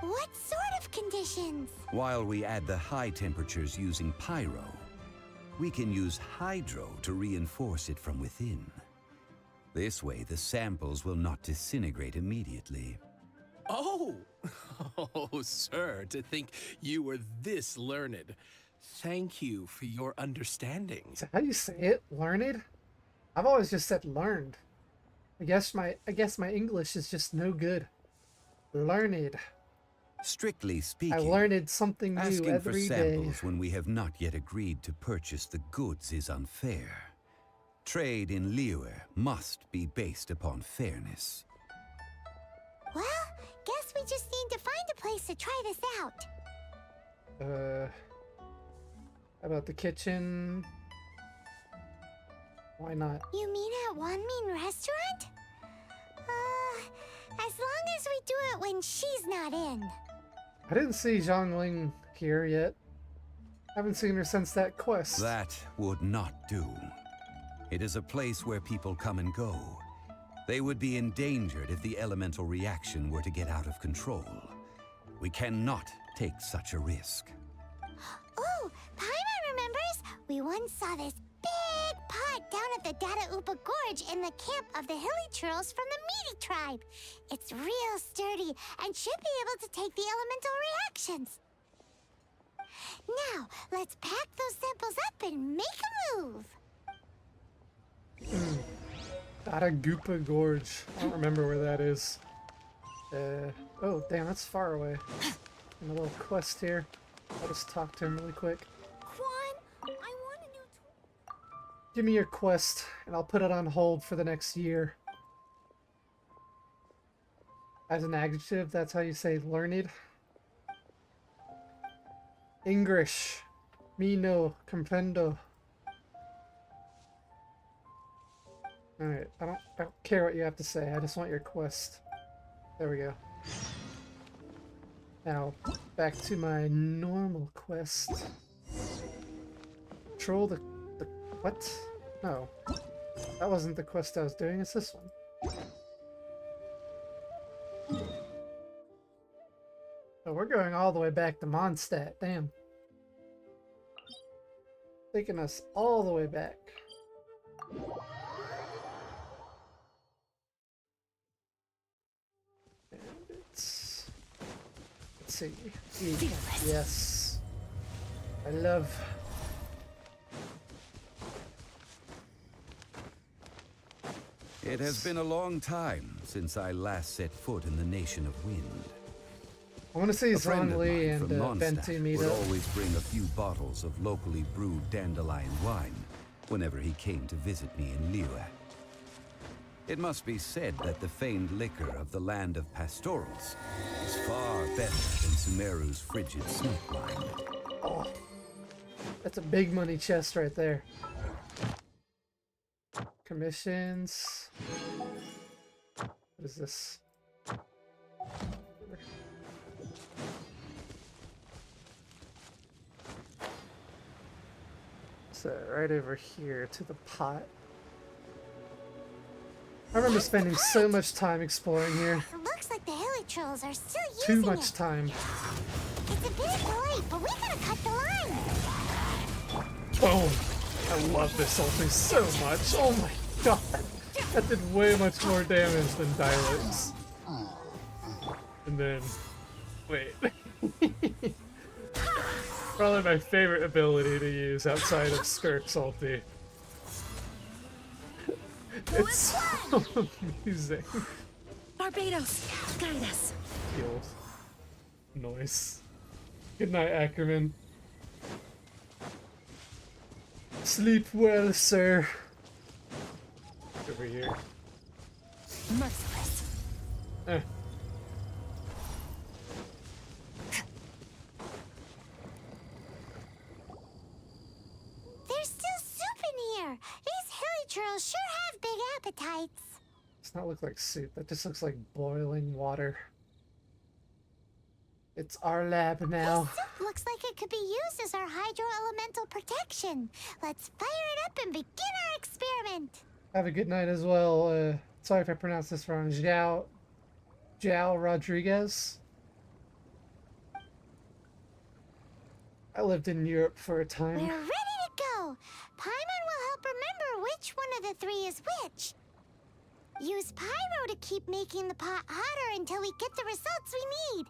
What sort of conditions? While we add the high temperatures using pyro, we can use hydro to reinforce it from within. This way, the samples will not disintegrate immediately. Oh! Oh, sir, to think you were this learned. Thank you for your understanding. Is that how you say it? Learned? I've always just said learned. I guess my English is just no good. Learned. Strictly speaking, I learned something new asking every for day. samples when we have not yet agreed to purchase the goods is unfair. Trade in Liyue must be based upon fairness. Well, guess we just need to find a place to try this out. How about the kitchen? Why not? You mean at Wanmin Restaurant? As long as we do it when she's not in. I didn't see Zhongling here yet. Haven't seen her since that quest. That would not do. It is a place where people come and go. They would be endangered if the elemental reaction were to get out of control. We cannot take such a risk. Oh, Paimon remembers! We once saw this big pot down at the Data Upa Gorge in the camp of the Hilly Churls from the Meaty tribe. It's real sturdy and should be able to take the elemental reactions. Now, Now, let's pack those samples up and make a move. Aragupa Gorge. I don't remember where that is. Oh, damn, that's far away. And a little quest here. I'll just talk to him really quick. Quan, I want a new toy. Give me your quest, and I'll put it on hold for the next year. As an adjective, that's how you say learned. English. Me no comprendo. Alright, I don't care what you have to say, I just want your quest. There we go. Now, back to my normal quest. Control the what? No. That wasn't the quest I was doing, it's this one. Oh, we're going all the way back to Mondstadt, damn. Taking us all the way back. And it's... let's see. Yes. I love... It has been a long time since I last set foot in the Nation of Wind. I want to see A friend of Zhongli mine and from Benti Mondstadt meet would up. always bring a few bottles of locally brewed dandelion wine whenever he came to visit me in Liyue. It must be said that the famed liquor of the land of pastorals is far better than Sumeru's frigid smoke wine. Oh, that's a big money chest right there. Commissions. What is this? So right over here to the pot. I remember spending so much time exploring here. Looks like the hilly trolls are still Too using much it. time. It's a bit late, but we gotta cut the line. Boom! I love this ulti so much. Oh my god. That did way much more damage than Dilates. And then... wait. Probably my favorite ability to use outside of Skirk's ulti. It's so amusing. Barbados, guide us. Healed. Nice. Good night, Ackerman. Sleep well, sir. Over here. Merciless. Eh. There's still soup in here. These hilly trolls sure have big appetites. Does not look like soup. That just looks like boiling water. It's our lab now. This soup looks like it could be used as our hydro-elemental protection. Let's fire it up and begin our experiment. Have a good night as well. Sorry if I pronounced this wrong. João Rodriguez. I lived in Europe for a time. We're ready to go. Paimon will help remember which one of the three is which. Use Pyro to keep making the pot hotter until we get the results we need.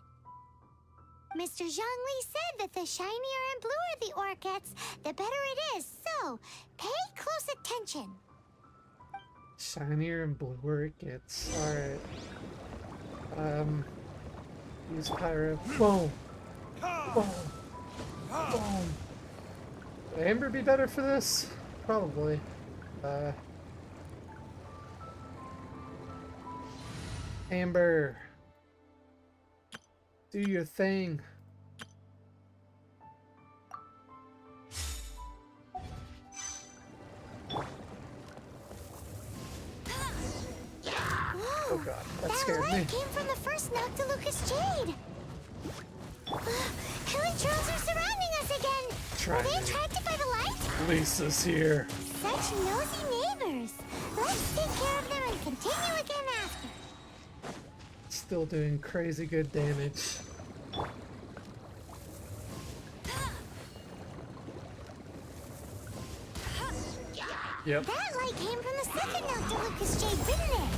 Mr. Zhongli said that the shinier and bluer the ore gets, the better it is. So, pay close attention. Shinier and bluer it gets. Alright. Use Pyro. Boom! Boom! Boom! Would Amber be better for this? Probably. Amber. Do your thing. Oh god, that scared me. That light came from the first Noctilucous Jade. Hilly trolls are surrounding us again. Try Were they me. attracted by the light? Lisa's here. Such nosy neighbors. Let's take care of them and continue again after. Still doing crazy good damage. Yep. That light came from the second Noctilucous Jade, didn't it?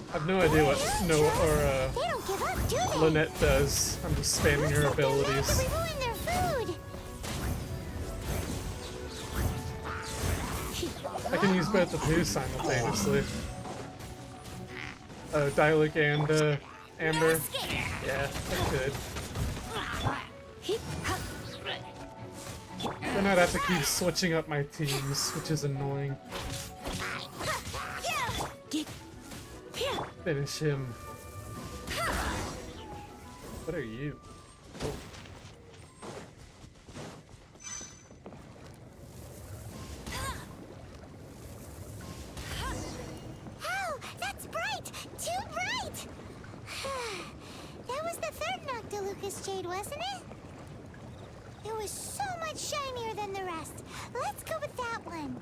I have no idea what They don't give up, do they? Lynette does. I'm just spamming her Looks like they're mad abilities. that we ruined their food. I can use both of these simultaneously. Dialect and Amber. Yeah, I could. Then I'd have to keep switching up my teams, which is annoying. Finish him. What are you? Oh. Oh, that's bright! Too bright! That was the third Noctilucous Jade, wasn't it? It was so much shinier than the rest. Let's go with that one.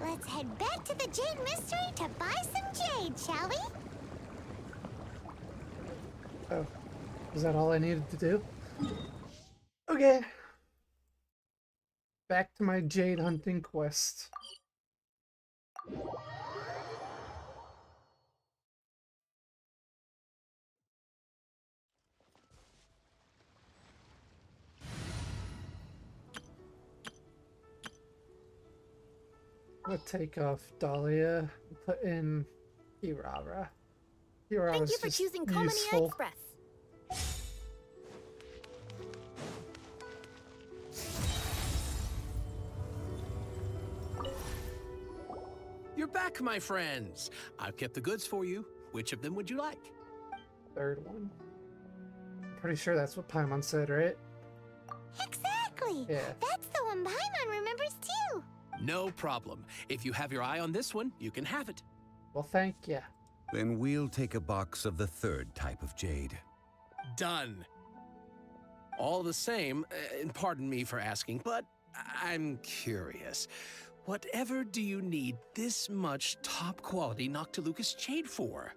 Let's head back to the Jade Mystery to buy some jade, shall we? Oh. Is that all I needed to do? Okay. Back to my jade hunting quest. I'm gonna take off Dahlia and put in Kirara. Thank you for choosing Comania Express. You're back, my friends. I've kept the goods for you. Which of them would you like? Third one. Pretty sure that's what Paimon said, right? Exactly! Yeah. That's the one Paimon remembers too! No problem. If you have your eye on this one, you can have it. Well, thank you. Then we'll take a box of the third type of jade. Done. All the same, and pardon me for asking, but I'm curious. Whatever do you need this much top-quality Noctilucous jade for?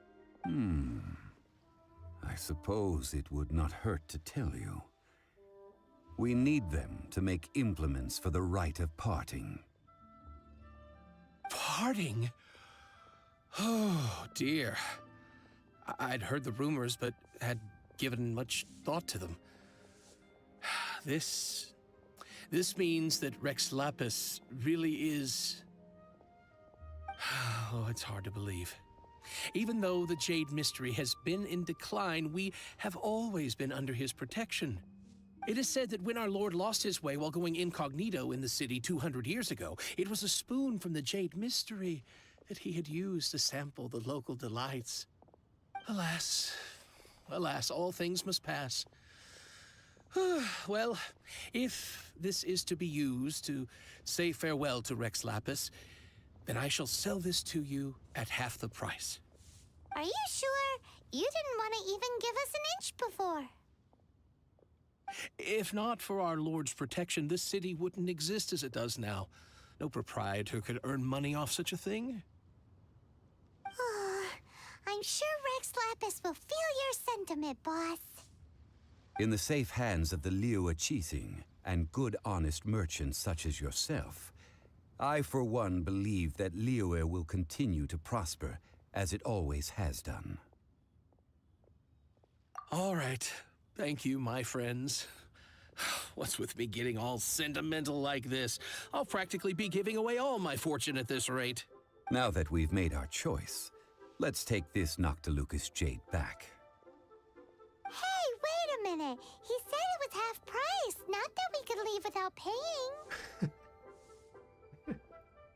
I suppose it would not hurt to tell you. We need them to make implements for the rite of parting. Parting? Oh, dear. I'd heard the rumors, but had given much thought to them. This means that Rex Lapis really is... Oh, it's hard to believe. Even though the Jade Mystery has been in decline, we have always been under his protection. It is said that when our Lord lost his way while going incognito in the city 200 years ago, it was a spoon from the Jade Mystery that he had used to sample the local delights. Alas, alas, all things must pass. Well, if this is to be used to say farewell to Rex Lapis, then I shall sell this to you at half the price. Are you sure? You didn't want to even give us an inch before. If not for our Lord's protection, this city wouldn't exist as it does now. No proprietor could earn money off such a thing. I'm sure Rex Lapis will feel your sentiment, boss. In the safe hands of the Liyue Cheating and good honest merchants such as yourself, I for one believe that Liyue will continue to prosper as it always has done. All right. Thank you, my friends. What's with me getting all sentimental like this? I'll practically be giving away all my fortune at this rate. Now that we've made our choice, let's take this Noctilucous jade back. Hey, wait a minute. He said it was half price, not that we could leave without paying.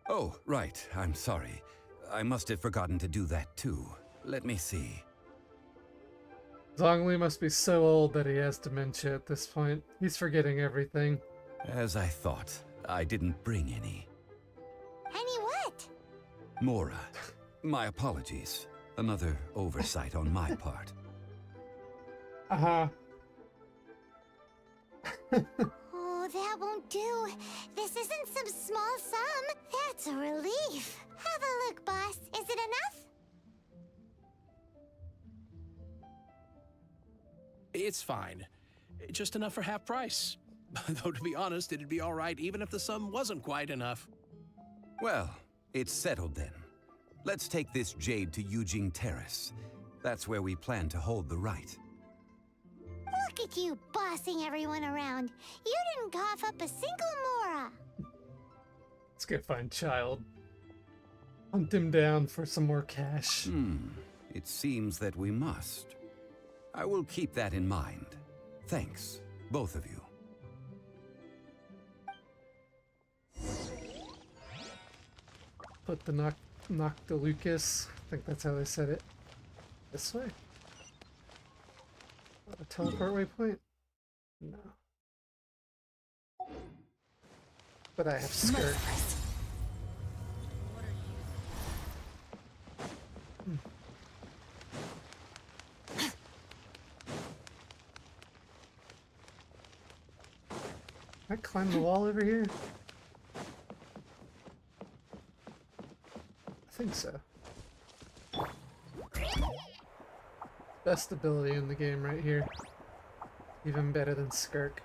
Oh, right. I'm sorry. I must have forgotten to do that too. Let me see. Zhongli must be so old that he has dementia at this point. He's forgetting everything. As I thought, I didn't bring any. Any what? Mora, my apologies. Another oversight on my part. Oh, that won't do. This isn't some small sum. That's a relief. Have a look, boss. Is it enough? It's fine. Just enough for half price. Though, to be honest, it'd be all right even if the sum wasn't quite enough. Well, it's settled then. Let's take this jade to Yujing Terrace. That's where we plan to hold the rite. Look at you bossing everyone around. You didn't cough up a single Mora. Let's go find Child. Hunt him down for some more cash. It seems that we must. I will keep that in mind. Thanks, both of you. Put the Noctilucus, I think that's how they said it, this way. A teleport waypoint? No. But I have skirt. Can I climb the wall over here? I think so. Best ability in the game right here. Even better than Skirk.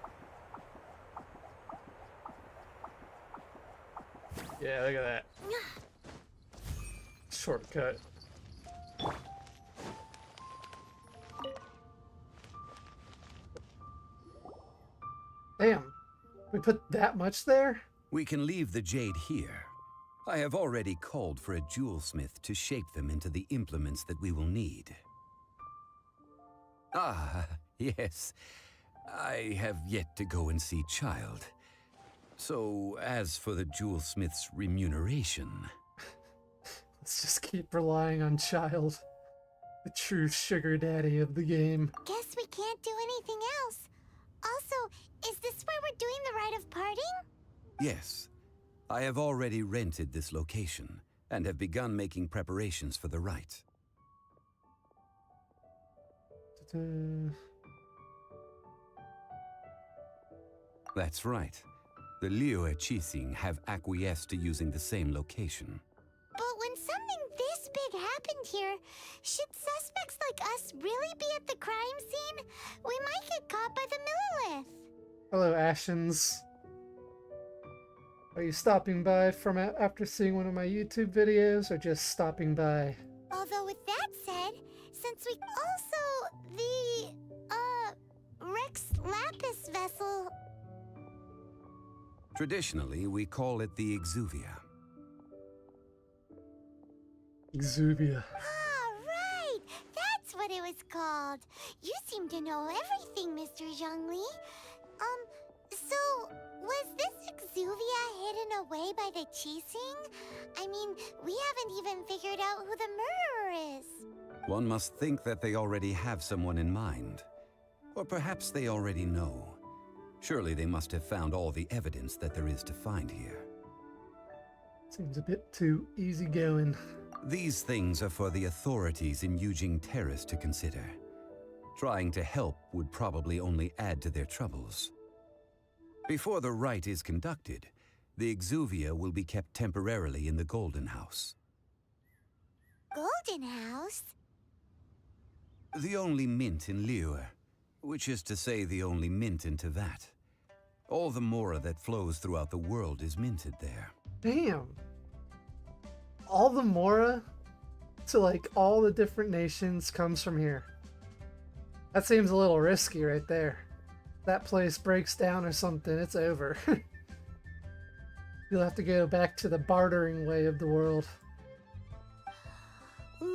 Yeah, look at that. Shortcut. Damn. We put that much there? We can leave the jade here. I have already called for a jewelsmith to shape them into the implements that we will need. Ah, yes. I have yet to go and see Child. So, as for the jewelsmith's remuneration... Let's just keep relying on Child. The true sugar daddy of the game. Guess we can't do anything else. Also, is this where we're doing the rite of parting? Yes. I have already rented this location, and have begun making preparations for the rite. That's right. The Liyue Qixing have acquiesced to using the same location. But when something this big happened here, should suspects like us really be at the crime scene? We might get caught by the Millilith. Hello, Ashens. Are you stopping by from after seeing one of my YouTube videos, or just stopping by? Although with that said, since we also the Rex Lapis vessel. Traditionally, we call it the Exuvia. Exuvia. Ah, right! That's what it was called. You seem to know everything, Mr. Zhongli. So, was this Exuvia hidden away by the Qixing? I mean, we haven't even figured out who the murderer is. One must think that they already have someone in mind. Or perhaps they already know. Surely they must have found all the evidence that there is to find here. Seems a bit too easygoing. These things are for the authorities in Yujing Terrace to consider. Trying to help would probably only add to their troubles. Before the rite is conducted, the Exuvia will be kept temporarily in the Golden House. Golden House? The only mint in Liyue, which is to say the only mint in Tevat. All the mora that flows throughout the world is minted there. Damn. All the mora to like all the different nations comes from here. That seems a little risky right there. That place breaks down or something, it's over. You'll have to go back to the bartering way of the world. Wow!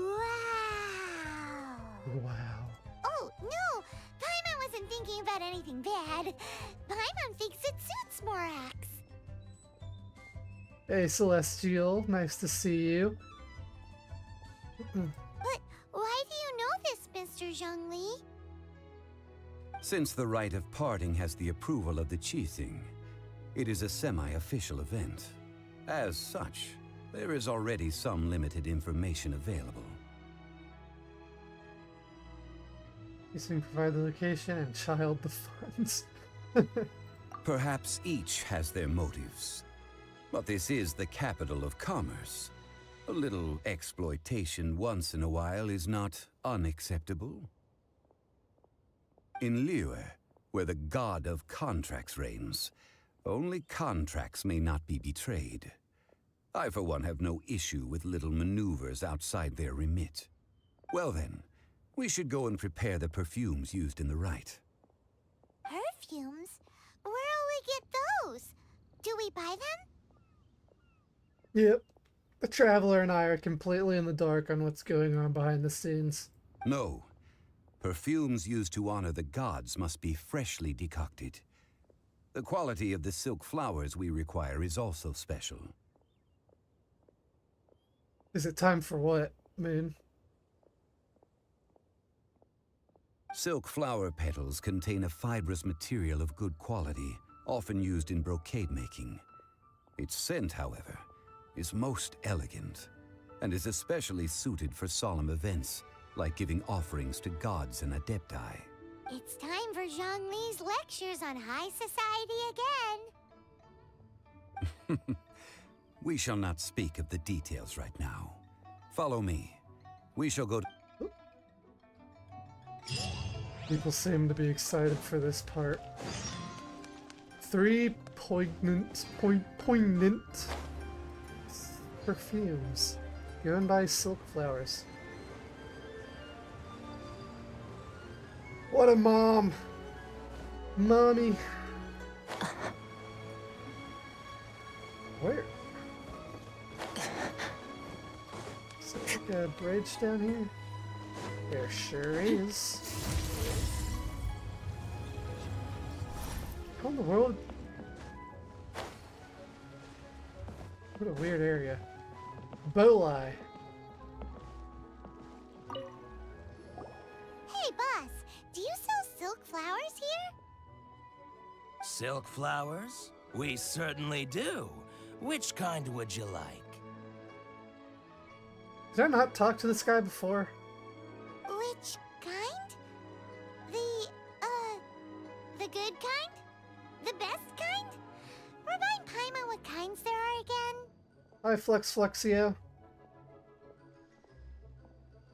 Wow. Oh, no! Paimon wasn't thinking about anything bad. Paimon thinks it suits Morax. Hey, Celestial. Nice to see you. But why do you know this, Mr. Zhongli? Since the rite of parting has the approval of the Qixing, it is a semi-official event. As such, there is already some limited information available. Qixing provide the location and Child the funds. Perhaps each has their motives. But this is the capital of commerce. A little exploitation once in a while is not unacceptable. In Liyue, where the god of contracts reigns, only contracts may not be betrayed. I, for one, have no issue with little maneuvers outside their remit. Well then, we should go and prepare the perfumes used in the rite. Perfumes? Where'll we get those? Do we buy them? Yep. The Traveler and I are completely in the dark on what's going on behind the scenes. No. Perfumes used to honor the gods must be freshly decocted. The quality of the silk flowers we require is also special. Is it time for what, Moon? Silk flower petals contain a fibrous material of good quality, often used in brocade making. Its scent, however, is most elegant, and is especially suited for solemn events, like giving offerings to gods and adepti. It's time for Zhongli's lectures on high society again. We shall not speak of the details right now. Follow me. We shall go to... People seem to be excited for this part. 3 poignant perfumes given by silk flowers. What a mom! Mommy! Where? Is there like a bridge down here? There sure is. How in the world? What a weird area. Bolai. Hey, boss, do you sell silk flowers here? Silk flowers? We certainly do. Which kind would you like? Did I not talk to this guy before? Which kind? The good kind? The best kind? Remind Paimon what kinds there are again. Hi, Flexio.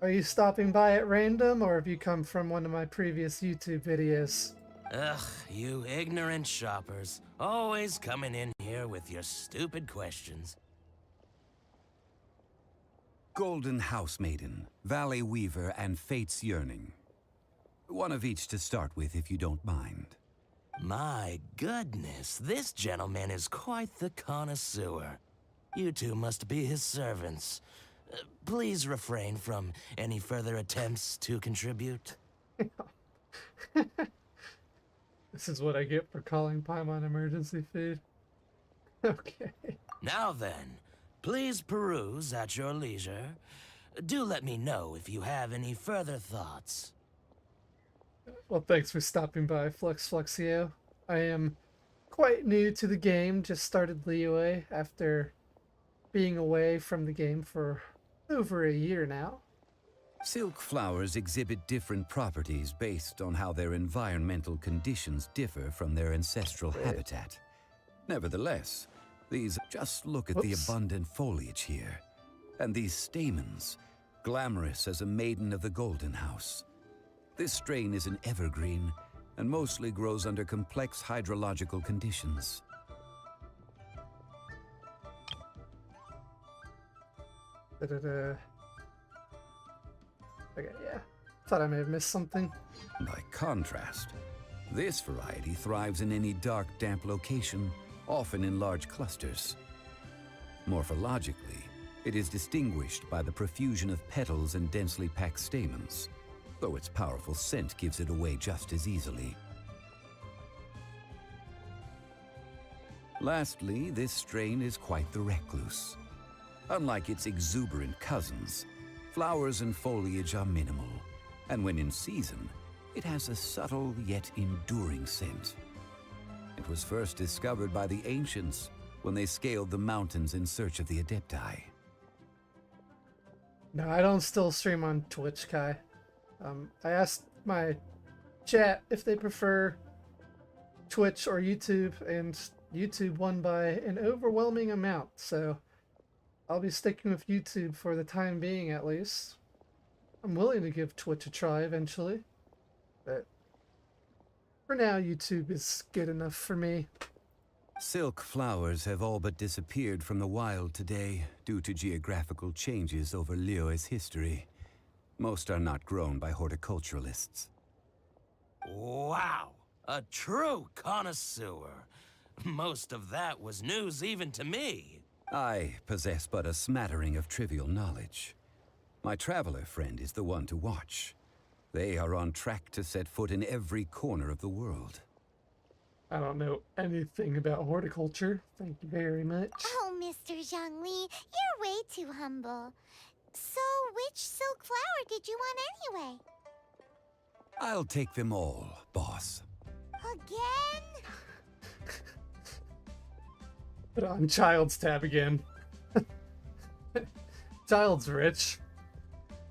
Are you stopping by at random, or have you come from one of my previous YouTube videos? Ugh, you ignorant shoppers. Always coming in here with your stupid questions. Golden House Maiden, Valley Weaver, and Fate's Yearning. One of each to start with, if you don't mind. My goodness, this gentleman is quite the connoisseur. You two must be his servants. Please refrain from any further attempts to contribute. This is what I get for calling Paimon emergency food. Okay. Now then, please peruse at your leisure. Do let me know if you have any further thoughts. Well, thanks for stopping by, Flexio. I am quite new to the game, just started Liyue after being away from the game for over a year now. Silk flowers exhibit different properties based on how their environmental conditions differ from their ancestral habitat. Nevertheless, just look at the abundant foliage here. And these stamens, glamorous as a maiden of the Golden House. This strain is an evergreen and mostly grows under complex hydrological conditions. Okay, yeah. Thought I may have missed something. By contrast, this variety thrives in any dark, damp location, often in large clusters. Morphologically, it is distinguished by the profusion of petals and densely packed stamens, though its powerful scent gives it away just as easily. Lastly, this strain is quite the recluse. Unlike its exuberant cousins, flowers and foliage are minimal, and when in season, it has a subtle yet enduring scent. It was first discovered by the ancients when they scaled the mountains in search of the adepti. No, I don't still stream on Twitch, Kai. I asked my chat if they prefer Twitch or YouTube, and YouTube won by an overwhelming amount, so I'll be sticking with YouTube for the time being, at least. I'm willing to give Twitch a try eventually, but for now, YouTube is good enough for me. Silk flowers have all but disappeared from the wild today due to geographical changes over Liyue's history. Most are not grown by horticulturalists. Wow! A true connoisseur. Most of that was news even to me. I possess but a smattering of trivial knowledge. My traveler friend is the one to watch. They are on track to set foot in every corner of the world. I don't know anything about horticulture. Thank you very much. Oh, Mr. Zhongli, you're way too humble. So, which silk flower did you want anyway? I'll take them all, boss. Again? Put on Child's tab again. Child's rich.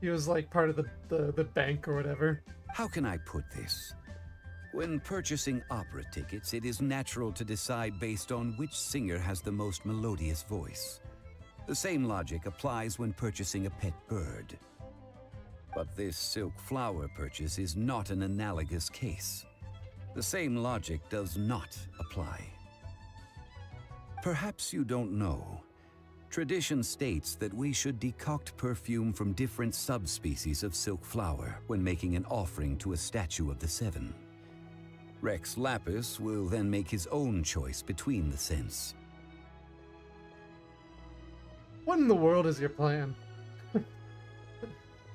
He was like part of the bank or whatever. How can I put this? When purchasing opera tickets, it is natural to decide based on which singer has the most melodious voice. The same logic applies when purchasing a pet bird. But this silk flower purchase is not an analogous case. The same logic does not apply. Perhaps you don't know. Tradition states that we should decoct perfume from different subspecies of silk flower when making an offering to a statue of the seven. Rex Lapis will then make his own choice between the scents. What in the world is your plan?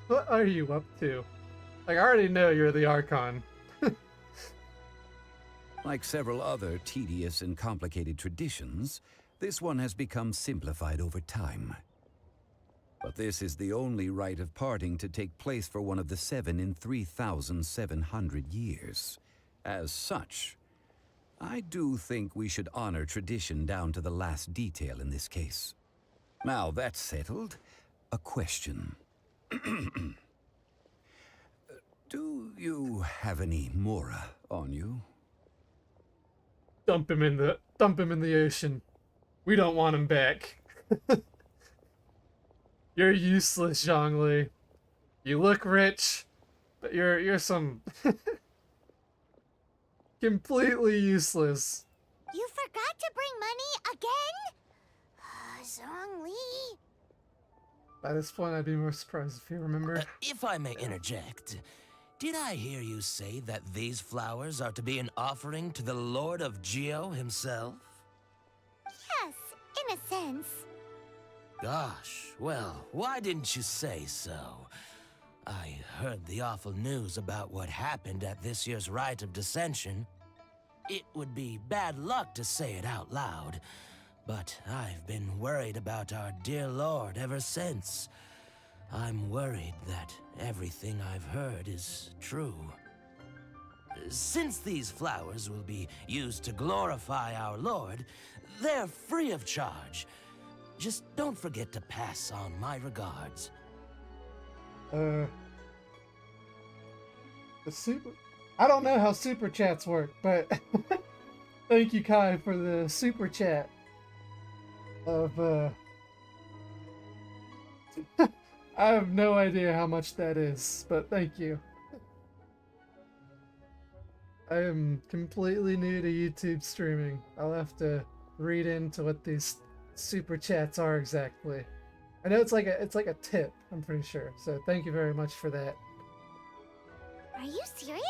What are you up to? Like, I already know you're the Archon. Like several other tedious and complicated traditions, this one has become simplified over time. But this is the only rite of parting to take place for one of the seven in 3,700 years. As such, I do think we should honor tradition down to the last detail in this case. Now that's settled, a question. Do you have any Mora on you? Dump him in the ocean. We don't want him back. You're useless, Zhongli. You look rich, but you're some completely useless. You forgot to bring money again? Zhongli. By this point, I'd be more surprised if you remember. If I may interject, did I hear you say that these flowers are to be an offering to the Lord of Geo himself? Yes, in a sense. Gosh, well, why didn't you say so? I heard the awful news about what happened at this year's Rite of Dissension. It would be bad luck to say it out loud, but I've been worried about our dear Lord ever since. I'm worried that everything I've heard is true. Since these flowers will be used to glorify our Lord, they're free of charge. Just don't forget to pass on my regards. I don't know how super chats work, but thank you, Kai, for the super chat of I have no idea how much that is, but thank you. I am completely new to YouTube streaming. I'll have to read into what these super chats are exactly. I know it's like a tip, I'm pretty sure. So thank you very much for that. Are you serious?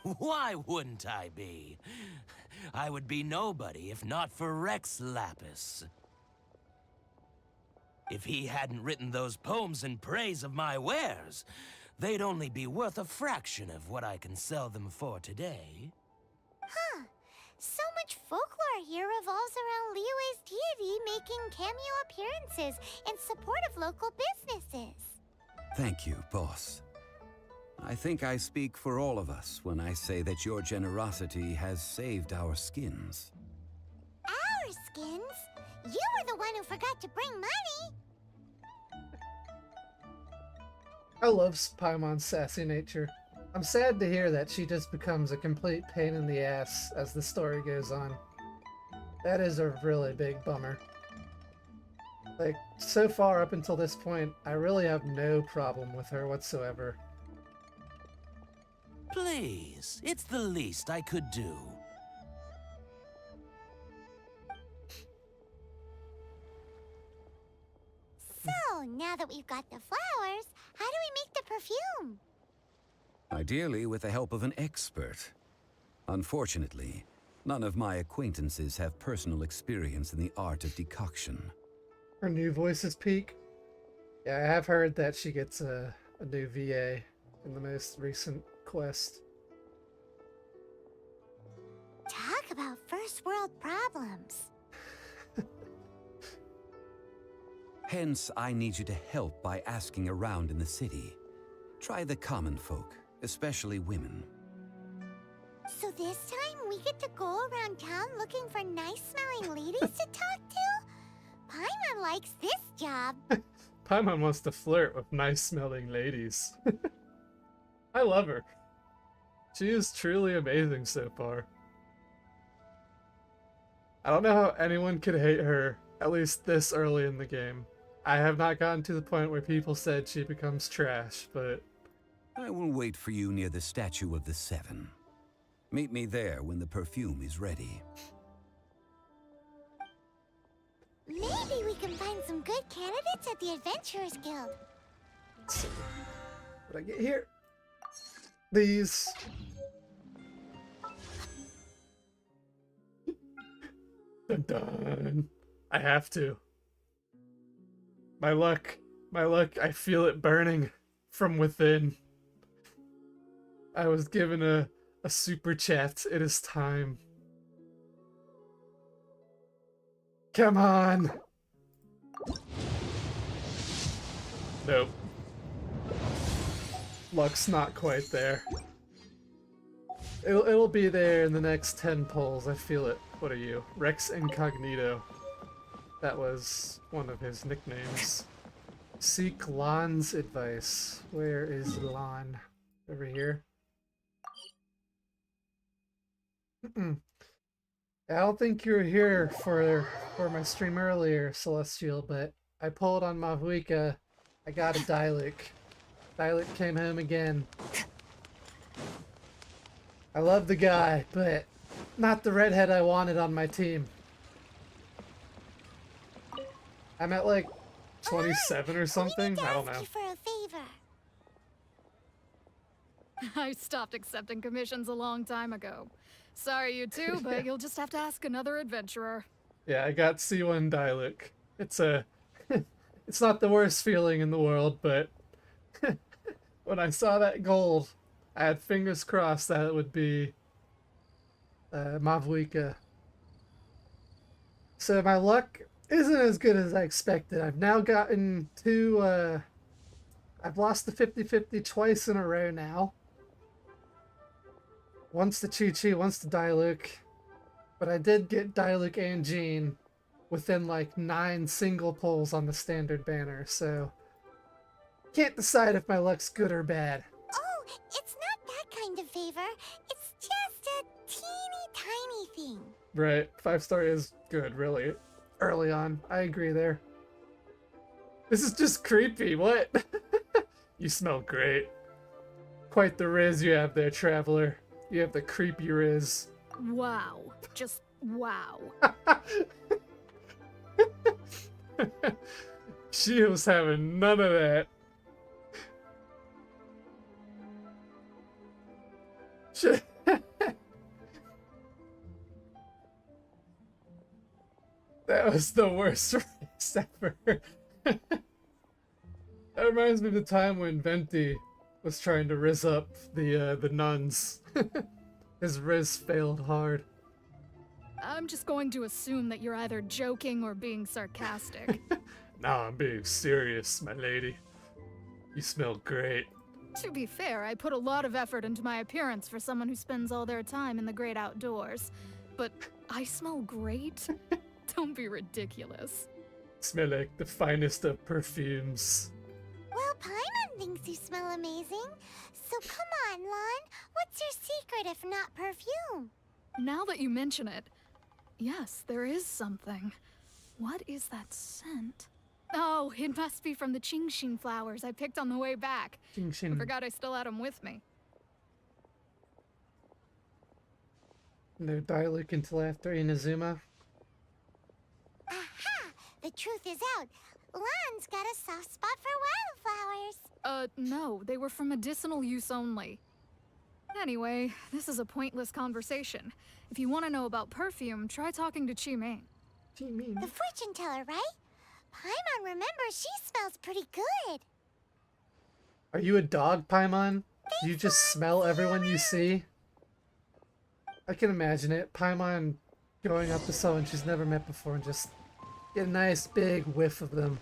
Why wouldn't I be? I would be nobody if not for Rex Lapis. If he hadn't written those poems in praise of my wares, they'd only be worth a fraction of what I can sell them for today. Huh. So much folklore here revolves around Liyue's deity making cameo appearances in support of local businesses. Thank you, boss. I think I speak for all of us when I say that your generosity has saved our skins. Our skins? You were the one who forgot to bring money! I love Paimon's sassy nature. I'm sad to hear that she just becomes a complete pain in the ass as the story goes on. That is a really big bummer. Like, so far up until this point, I really have no problem with her whatsoever. Please, it's the least I could do. So, now that we've got the flowers, how do we make the perfume? Ideally with the help of an expert. Unfortunately, none of my acquaintances have personal experience in the art of decoction. Her new voices peak. Yeah, I have heard that she gets a new VA in the most recent quest. Talk about first world problems. Hence, I need you to help by asking around in the city. Try the common folk, especially women. So this time we get to go around town looking for nice-smelling ladies to talk to? Paimon likes this job. Paimon wants to flirt with nice-smelling ladies. I love her. She is truly amazing so far. I don't know how anyone could hate her, at least this early in the game. I have not gotten to the point where people said she becomes trash, but... I will wait for you near the Statue of the Seven. Meet me there when the perfume is ready. Maybe we can find some good candidates at the Adventurers Guild. Let's see. What did I get here? These. Dun dun. I have to. My luck, I feel it burning from within. I was given a super chat. It is time. Come on. Nope. Luck's not quite there. It'll be there in the next 10 polls. I feel it. What are you? Rex Incognito. That was one of his nicknames. Seek Lan's advice. Where is Lan? Over here. I don't think you were here for my stream earlier, Celestial, but I pulled on Mavuika. I got a Diluc. Diluc came home again. I love the guy, but not the redhead I wanted on my team. I'm at like 27 or something. I don't know. For a favor. I stopped accepting commissions a long time ago. Sorry, you two, but you'll just have to ask another adventurer. Yeah, I got C1 Diluc. It's a... it's not the worst feeling in the world, but... when I saw that gold, I had fingers crossed that it would be... Mavuika. So my luck isn't as good as I expected. I've now gotten two... I've lost the 50-50 twice in a row now. Once to Chi-Chi, once to Diluc. But I did get Diluc and Jean within like 9 single pulls on the standard banner, so... can't decide if my luck's good or bad. Oh, it's not that kind of favor. It's just a teeny tiny thing. Right, 5-star is good, really. Early on, I agree there. This is just creepy, what? You smell great. Quite the riz you have there, Traveler. You have the creepy riz. Wow. Just wow. She was having none of that. That was the worst race ever. That reminds me of the time when Venti was trying to riz up the nuns. His riz failed hard. I'm just going to assume that you're either joking or being sarcastic. Nah, I'm being serious, my lady. You smell great. To be fair, I put a lot of effort into my appearance for someone who spends all their time in the great outdoors. But I smell great? Don't be ridiculous. Smell like the finest of perfumes. Well, Paimon thinks you smell amazing. So come on, Lan. What's your secret if not perfume? Now that you mention it, yes, there is something. What is that scent? Oh, it must be from the Genshin flowers I picked on the way back. Genshin. I forgot I still had them with me. No Diluc until after Inazuma. Aha! The truth is out. Lan's got a soft spot for wildflowers. No, they were for medicinal use only. Anyway, this is a pointless conversation. If you want to know about perfume, try talking to Qiming. Qiming? The fortune teller, right? Paimon remembers she smells pretty good. Are you a dog, Paimon? Do you just smell everyone you see? I can imagine it. Paimon going up to someone she's never met before and just get a nice big whiff of them.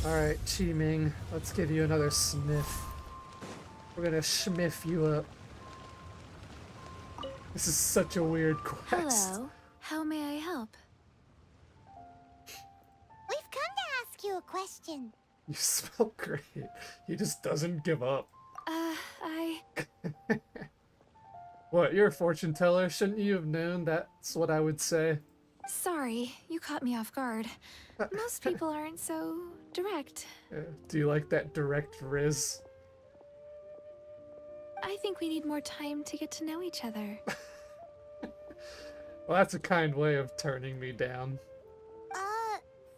Alright, Qiming, let's give you another sniff. We're gonna schmiff you up. This is such a weird quest. Hello. How may I help? We've come to ask you a question. You smell great. He just doesn't give up. What, you're a fortune teller? Shouldn't you have known that's what I would say? Sorry, you caught me off guard. Most people aren't so direct. Do you like that direct riz? I think we need more time to get to know each other. Well, that's a kind way of turning me down.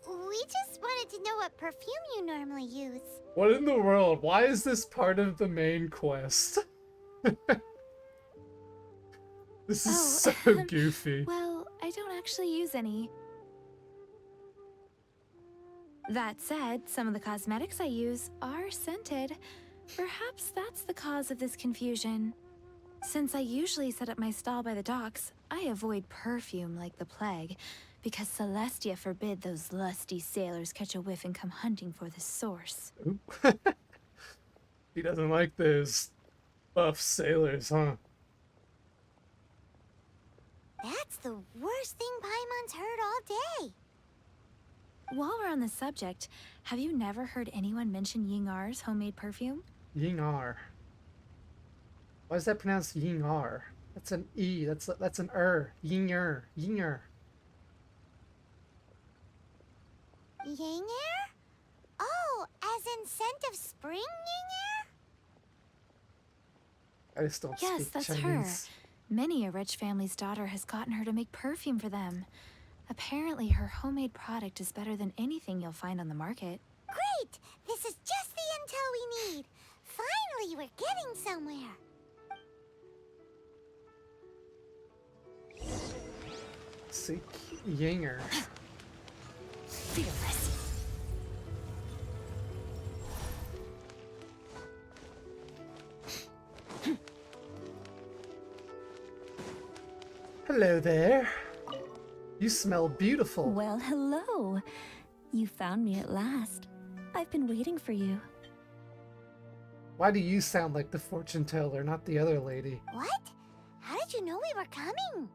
We just wanted to know what perfume you normally use. What in the world? Why is this part of the main quest? This is so goofy. Well, I don't actually use any. That said, some of the cosmetics I use are scented. Perhaps that's the cause of this confusion. Since I usually set up my stall by the docks, I avoid perfume like the plague, because Celestia forbid those lusty sailors catch a whiff and come hunting for the source. He doesn't like those buff sailors, huh? That's the worst thing Paimon's heard all day. While we're on the subject, have you never heard anyone mention Ying-Ar's homemade perfume? Ying-Ar. Why is that pronounced Ying-Ar? That's an E. That's an Ying-Er. Ying-Er. Ying-Er? Oh, as in scent of spring Ying-Er? I just don't Yes, speak that's Chinese. her. Many a rich family's daughter has gotten her to make perfume for them. Apparently, her homemade product is better than anything you'll find on the market. Great! This is just the intel we need. Finally, we're getting somewhere. Seek Yinger. Fearless. Hello there. You smell beautiful. Well, hello. You found me at last. I've been waiting for you. Why do you sound like the fortune teller, not the other lady? What? How did you know we were coming?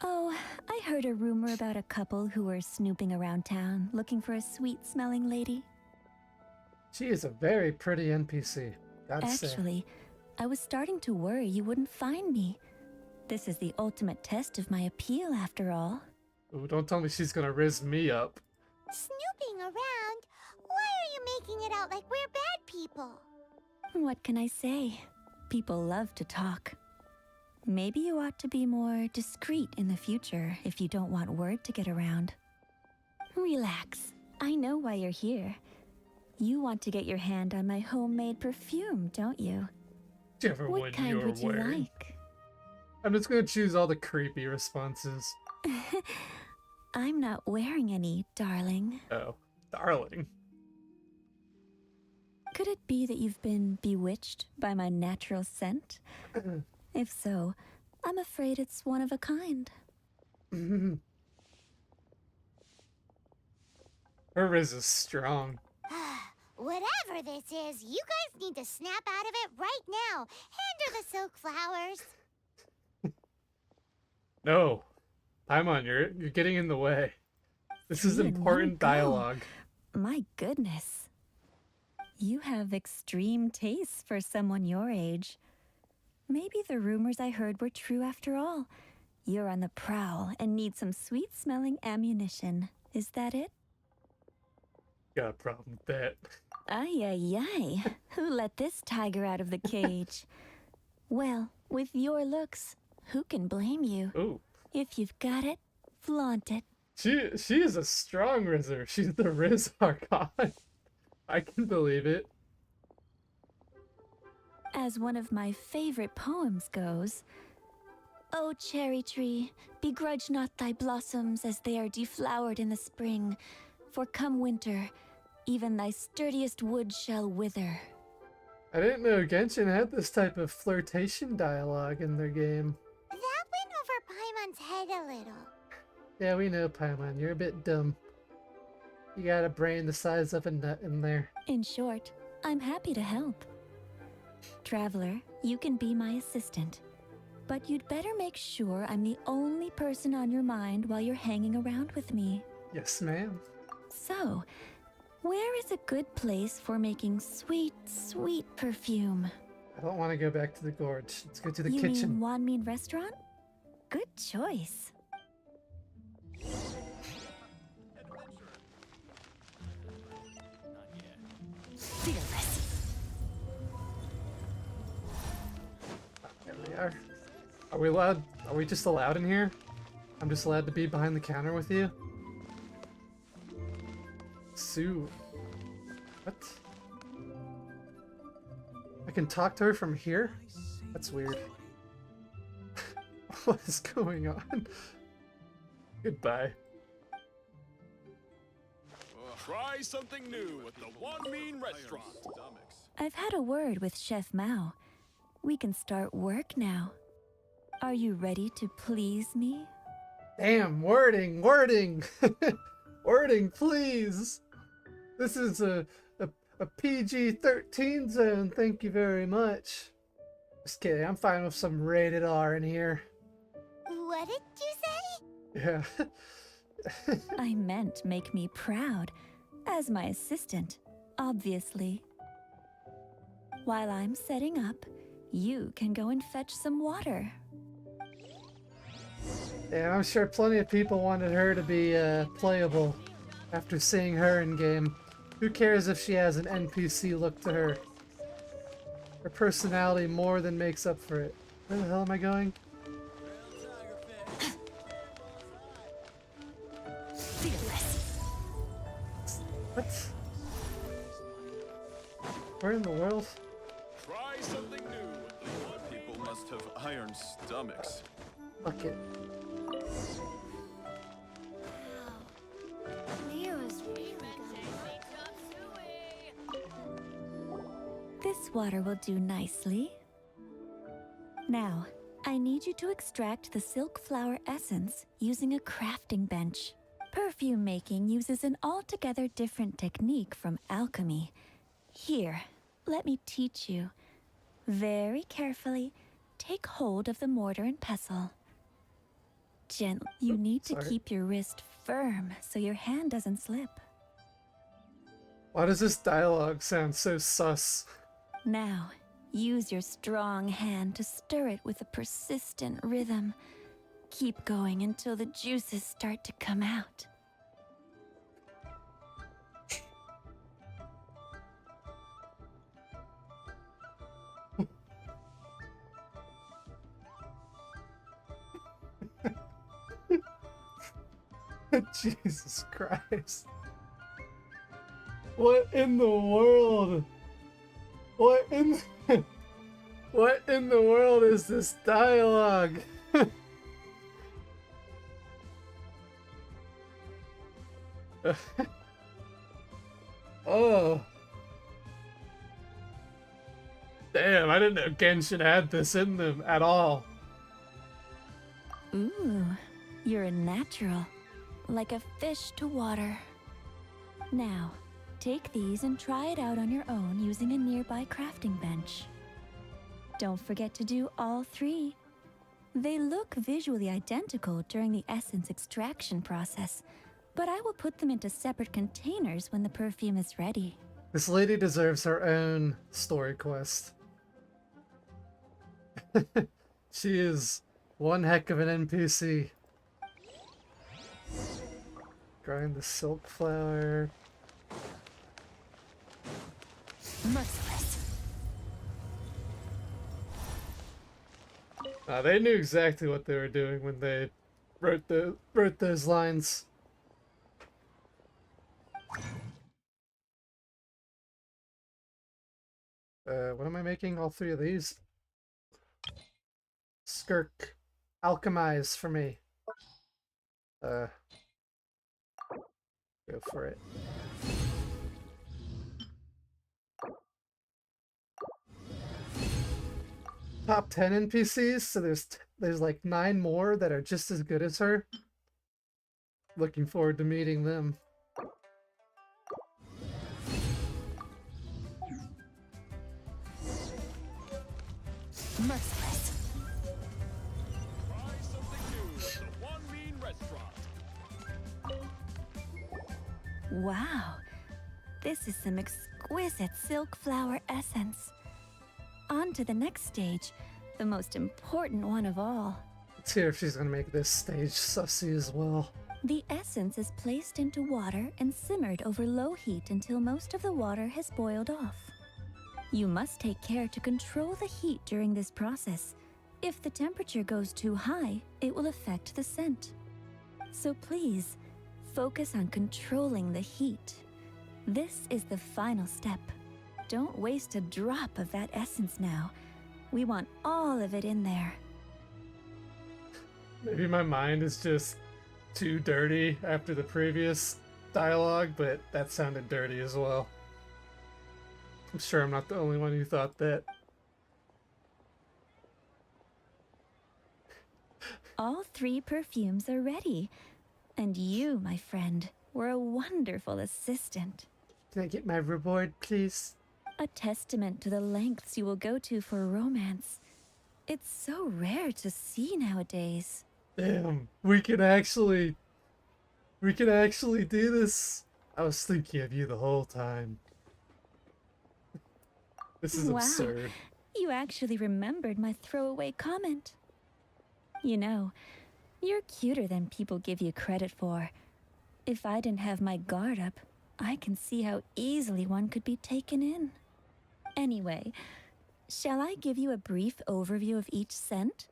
Oh, I heard a rumor about a couple who were snooping around town looking for a sweet-smelling lady. She is a very pretty NPC, I'd say. Actually, I was starting to worry you wouldn't find me. This is the ultimate test of my appeal, after all. Ooh, don't tell me she's gonna riz me up. Snooping around? Why are you making it out like we're bad people? What can I say? People love to talk. Maybe you ought to be more discreet in the future if you don't want word to get around. Relax. I know why you're here. You want to get your hand on my homemade perfume, don't you? Whichever What one kind you're would you wearing. like? I'm just gonna choose all the creepy responses. I'm not wearing any, darling. Oh, darling. Could it be that you've been bewitched by my natural scent? If so, I'm afraid it's one of a kind. Her riz is strong. Whatever this is, you guys need to snap out of it right now. Hand her the silk flowers. No. Paimon, you're getting in the way. This is Let me important go. dialogue. My goodness. You have extreme tastes for someone your age. Maybe the rumors I heard were true after all. You're on the prowl and need some sweet-smelling ammunition. Is that it? Got a problem with that. Ay, ay, ay. Who let this tiger out of the cage? Well, with your looks, who can blame you? Ooh. If you've got it, flaunt it. She is a strong Rizzer. She's the Riz Archon. I can believe it. As one of my favorite poems goes, "O cherry tree, begrudge not thy blossoms as they are deflowered in the spring, for come winter, even thy sturdiest wood shall wither." I didn't know Genshin had this type of flirtation dialogue in their game. That went over Paimon's head a little. Yeah, we know, Paimon. You're a bit dumb. You got a brain the size of a nut in there. In short, I'm happy to help. Traveler, you can be my assistant. But you'd better make sure I'm the only person on your mind while you're hanging around with me. Yes, ma'am. So, where is a good place for making sweet, sweet perfume? I don't want to go back to the gorge. Let's go to the You kitchen. mean Wanmin Restaurant? Good choice. There we are. Are we allowed? Are we just allowed in here? I'm just allowed to be behind the counter with you? Sue. What? I can talk to her from here? That's weird. What is going on? Goodbye. Try something new at the One Mean Restaurant. I've had a word with Chef Mao. We can start work now. Are you ready to please me? Damn, wording! Wording, please! This is a PG-13 zone, thank you very much. Just kidding, I'm fine with some rated R in here. What did you say? Yeah. I meant make me proud. As my assistant, obviously. While I'm setting up, you can go and fetch some water. Yeah, I'm sure plenty of people wanted her to be playable after seeing her in game. Who cares if she has an NPC look to her? Her personality more than makes up for it. Where the hell am I going? What? Where in the world? Try something new. People must have iron stomachs. Fuck it. Liyue is really good. This water will do nicely. Now, I need you to extract the silk flower essence using a crafting bench. Perfume making uses an altogether different technique from alchemy. Here, let me teach you. Very carefully, take hold of the mortar and pestle. Gently. You need to keep your wrist firm so your hand doesn't slip. Why does this dialogue sound so sus? Now, use your strong hand to stir it with a persistent rhythm. Keep going until the juices start to come out. Jesus Christ. What in the world? What in what in the world is this dialogue? Oh. Damn, I didn't know Genshin had this in them at all. Ooh, you're a natural. Like a fish to water. Now, take these and try it out on your own using a nearby crafting bench. Don't forget to do all three. They look visually identical during the essence extraction process, but I will put them into separate containers when the perfume is ready. This lady deserves her own story quest. She is one heck of an NPC. Grind the silk flower. Merciless. They knew exactly what they were doing when they wrote those lines. What am I making? All three of these? Skirk. Alchemize for me. Go for it. Top 10 NPCs, so there's like 9 more that are just as good as her. Looking forward to meeting them. Merciless. Try something new at the One Mean Restaurant. Wow, this is some exquisite silk flower essence. On to the next stage, the most important one of all. Let's hear if she's gonna make this stage sussy as well. The essence is placed into water and simmered over low heat until most of the water has boiled off. You must take care to control the heat during this process. If the temperature goes too high, it will affect the scent. So please, focus on controlling the heat. This is the final step. Don't waste a drop of that essence now. We want all of it in there. Maybe my mind is just too dirty after the previous dialogue, but that sounded dirty as well. I'm sure I'm not the only one who thought that. All 3 perfumes are ready. And you, my friend, were a wonderful assistant. Can I get my reward, please? A testament to the lengths you will go to for romance. It's so rare to see nowadays. Damn, we can actually do this. I was thinking of you the whole time. This is absurd. You actually remembered my throwaway comment. You know, you're cuter than people give you credit for. If I didn't have my guard up, I can see how easily one could be taken in. Anyway, shall I give you a brief overview of each scent?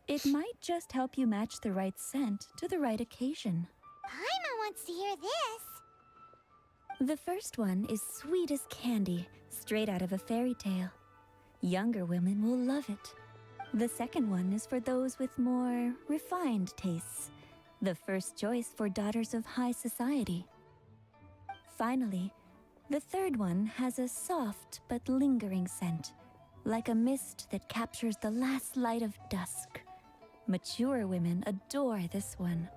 It might just help you match the right scent to the right occasion. Paimon wants to hear this. The first one is sweet as candy, straight out of a fairy tale. Younger women will love it. The second one is for those with more refined tastes. The first choice for daughters of high society. Finally, the third one has a soft but lingering scent, like a mist that captures the last light of dusk. Mature women adore this one.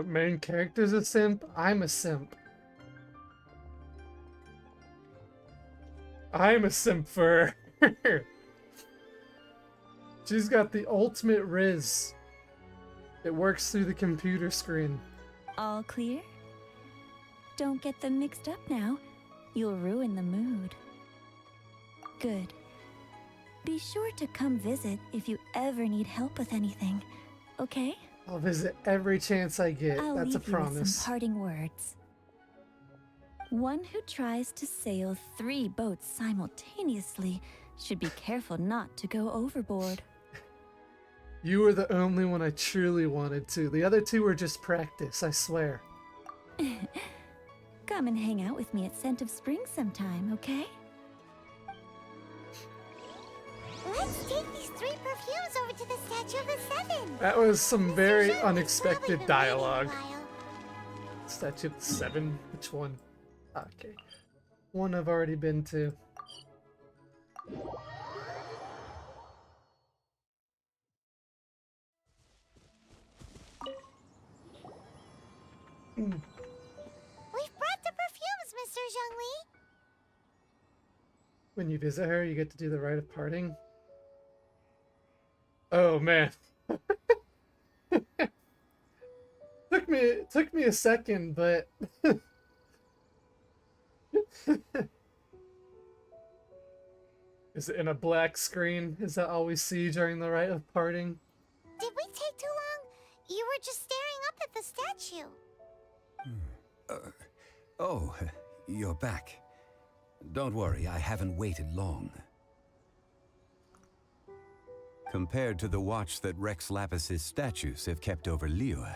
Main character's a simp? I'm a simp. I'm a simp for her. She's got the ultimate riz. It works through the computer screen. All clear? Don't get them mixed up now. You'll ruin the mood. Good. Be sure to come visit if you ever need help with anything, okay? I'll visit every chance I get. I'll That's a leave you with promise. some parting words. One who tries to sail 3 boats simultaneously should be careful not to go overboard. You were the only one I truly wanted to. The other 2 were just practice, I swear. Come and hang out with me at Scent of Spring sometime, okay? Let's take these 3 perfumes over to the Statue of the Seven. That was some very Jean unexpected probably been dialogue. waiting a while. Statue of the Seven? Which one? Okay. One I've already been to. We've brought the perfumes, Mr. Zhongli. When you visit her, you get to do the rite of parting. Oh man. Took me a second, but is it in a black screen? Is that all we see during the rite of parting? Did we take too long? You were just staring up at the statue. Oh, you're back. Don't worry, I haven't waited long. Compared to the watch that Rex Lapis's statues have kept over Liyue,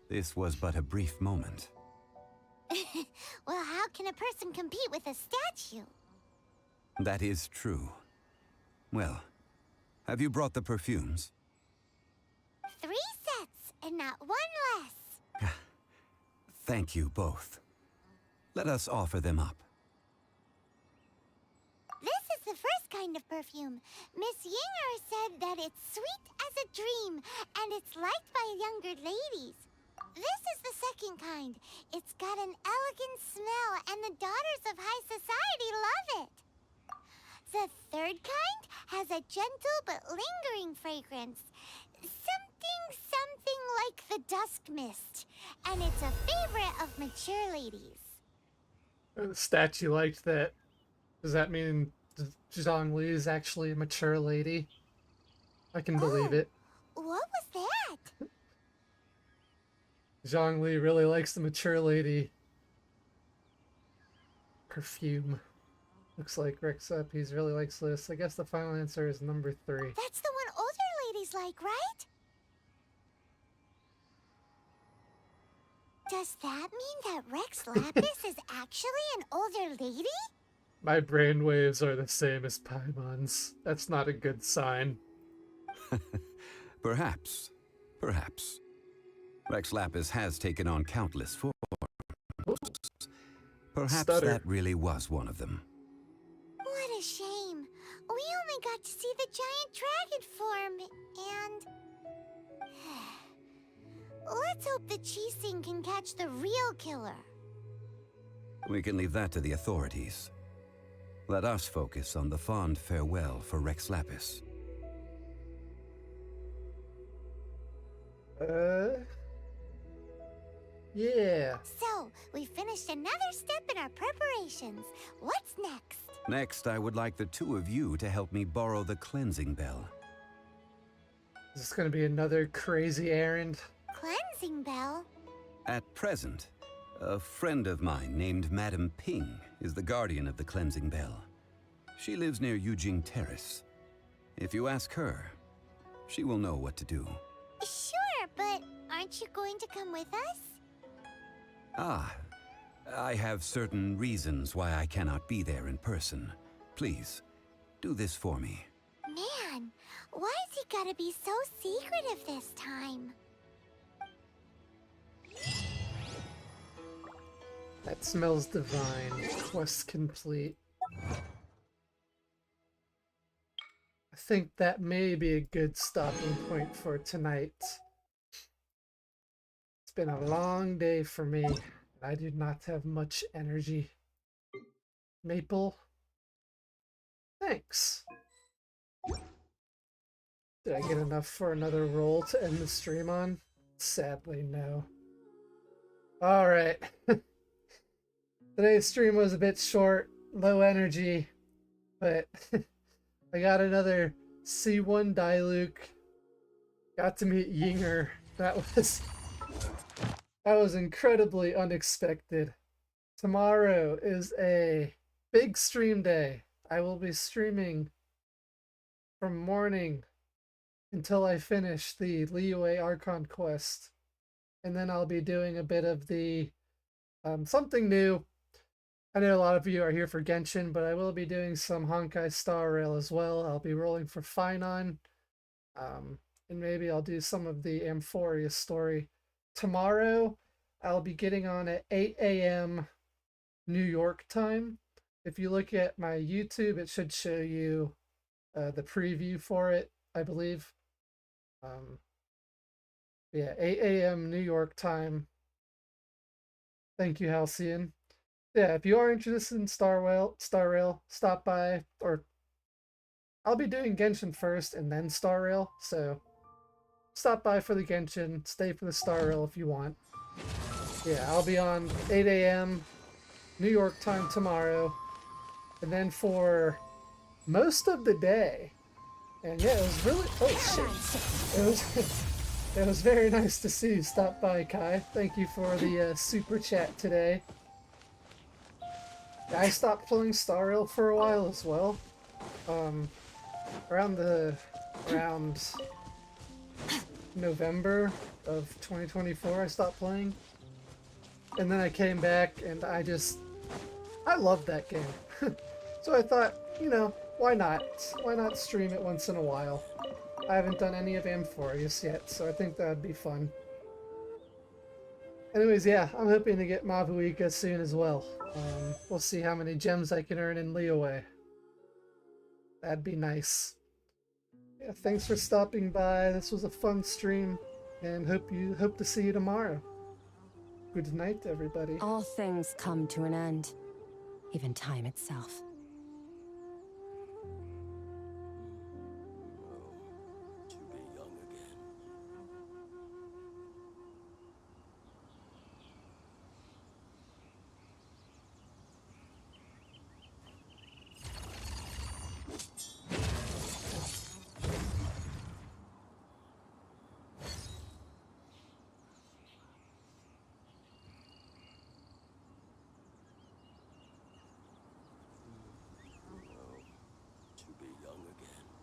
this was but a brief moment. Well, how can a person compete with a statue? That is true. Well, have you brought the perfumes? 3 sets, and not 1 less. Thank you both. Let us offer them up. This is the first kind of perfume. Miss Yinger said that it's sweet as a dream, and it's liked by younger ladies. This is the second kind. It's got an elegant smell, and the daughters of high society love it. The third kind has a gentle but lingering fragrance. Something like the dusk mist. And it's a favorite of mature ladies. The statue liked that. Does that mean Zhongli is actually a mature lady? I can believe it. What was that? Zhongli really likes the mature lady perfume. Looks like Rex up. He really likes this. I guess the final answer is number 3. That's the one older ladies like, right? Does that mean that Rex Lapis is actually an older lady? My brainwaves are the same as Paimon's. That's not a good sign. Perhaps. Perhaps. Rex Lapis has taken on countless forms. Perhaps Stutter. that really was one of them. What a shame. We only got to see the giant dragon form, and... Let's hope the Chising can catch the real killer. We can leave that to the authorities. Let us focus on the fond farewell for Rex Lapis. Yeah. So, we finished another step in our preparations. What's next? Next, I would like the 2 of you to help me borrow the cleansing bell. Is this going to be another crazy errand? Cleansing bell? At present, a friend of mine named Madame Ping is the guardian of the cleansing bell. She lives near Yujing Terrace. If you ask her, she will know what to do. Sure, but aren't you going to come with us? Ah, I have certain reasons why I cannot be there in person. Please, do this for me. Man, why has he gotta be so secretive this time? That smells divine. Quest complete. I think that may be a good stopping point for tonight. It's been a long day for me, and I do not have much energy. Maple? Thanks. Did I get enough for another roll to end the stream on? Sadly, no. Alright. Today's stream was a bit short, low energy, but I got another C1 Diluc. Got to meet Yinger. That was incredibly unexpected. Tomorrow is a big stream day. I will be streaming from morning until I finish the Liyue Archon quest. And then I'll be doing a bit of the something new. I know a lot of you are here for Genshin, but I will be doing some Honkai Star Rail as well. I'll be rolling for Finon. And maybe I'll do some of the Amphoria story. Tomorrow, I'll be getting on at 8 a.m. New York time. If you look at my YouTube, it should show you the preview for it, I believe. Yeah, 8 a.m. New York time. Thank you, Halcyon. Yeah, if you are interested in Star Rail, stop by, or I'll be doing Genshin first and then Star Rail, so stop by for the Genshin, stay for the Star Rail if you want. Yeah, I'll be on 8 a.m. New York time tomorrow, and then for most of the day. And yeah, it was really, oh shit, it was very nice to see you stop by, Kai. Thank you for the super chat today. I stopped playing Star Rail for a while as well. Around November of 2024 I stopped playing. And then I came back and I loved that game. So I thought, you know, why not? Why not stream it once in a while? I haven't done any of Amphorius yet, so I think that'd be fun. Anyways, yeah, I'm hoping to get Mavuika soon as well. We'll see how many gems I can earn in Liyue. That'd be nice. Yeah, thanks for stopping by. This was a fun stream, and hope to see you tomorrow. Good night, everybody. All things come to an end, even time itself. To be young again. To be young again.